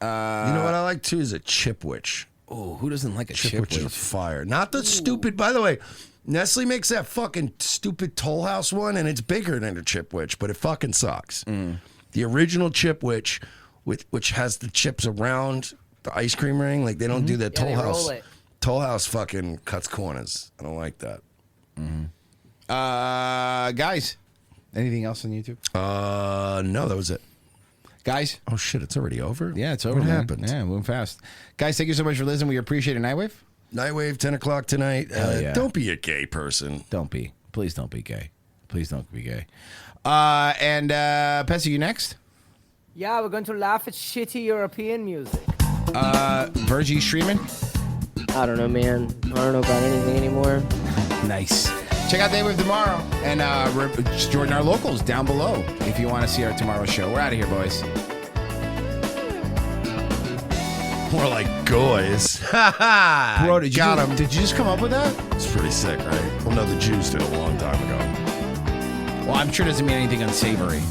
know what I like too is a Chipwich. Oh, who doesn't like a Chipwich? Is fire. Not the stupid. By the way, Nestle makes that fucking stupid Toll House one, and it's bigger than a Chipwich, but it fucking sucks. The original Chipwich, which has the chips around the ice cream ring, like they don't do that. Toll House. Toll House fucking cuts corners. I don't like that. Guys, anything else on YouTube? No, that was it. Guys? Oh, shit, it's already over? Yeah, it's over. What man. happened? Yeah, moving fast. Guys, thank you so much for listening. We appreciate it. Nightwave? Nightwave, 10 o'clock tonight. Yeah. Don't be a gay person. Don't be. Please don't be gay. Please don't be gay. And Pessy, you next? Yeah, we're going to laugh at shitty European music. Virgie streaming? I don't know, man. I don't know about anything anymore. Nice. Check out Nightwave tomorrow. And just join our locals down below if you want to see our tomorrow show. We're out of here, boys. More like goys. Bro, did Got him. Did you just come up with that? It's pretty sick, right? Well, no, the Jews did a long time ago. Well, I'm sure it doesn't mean anything unsavory.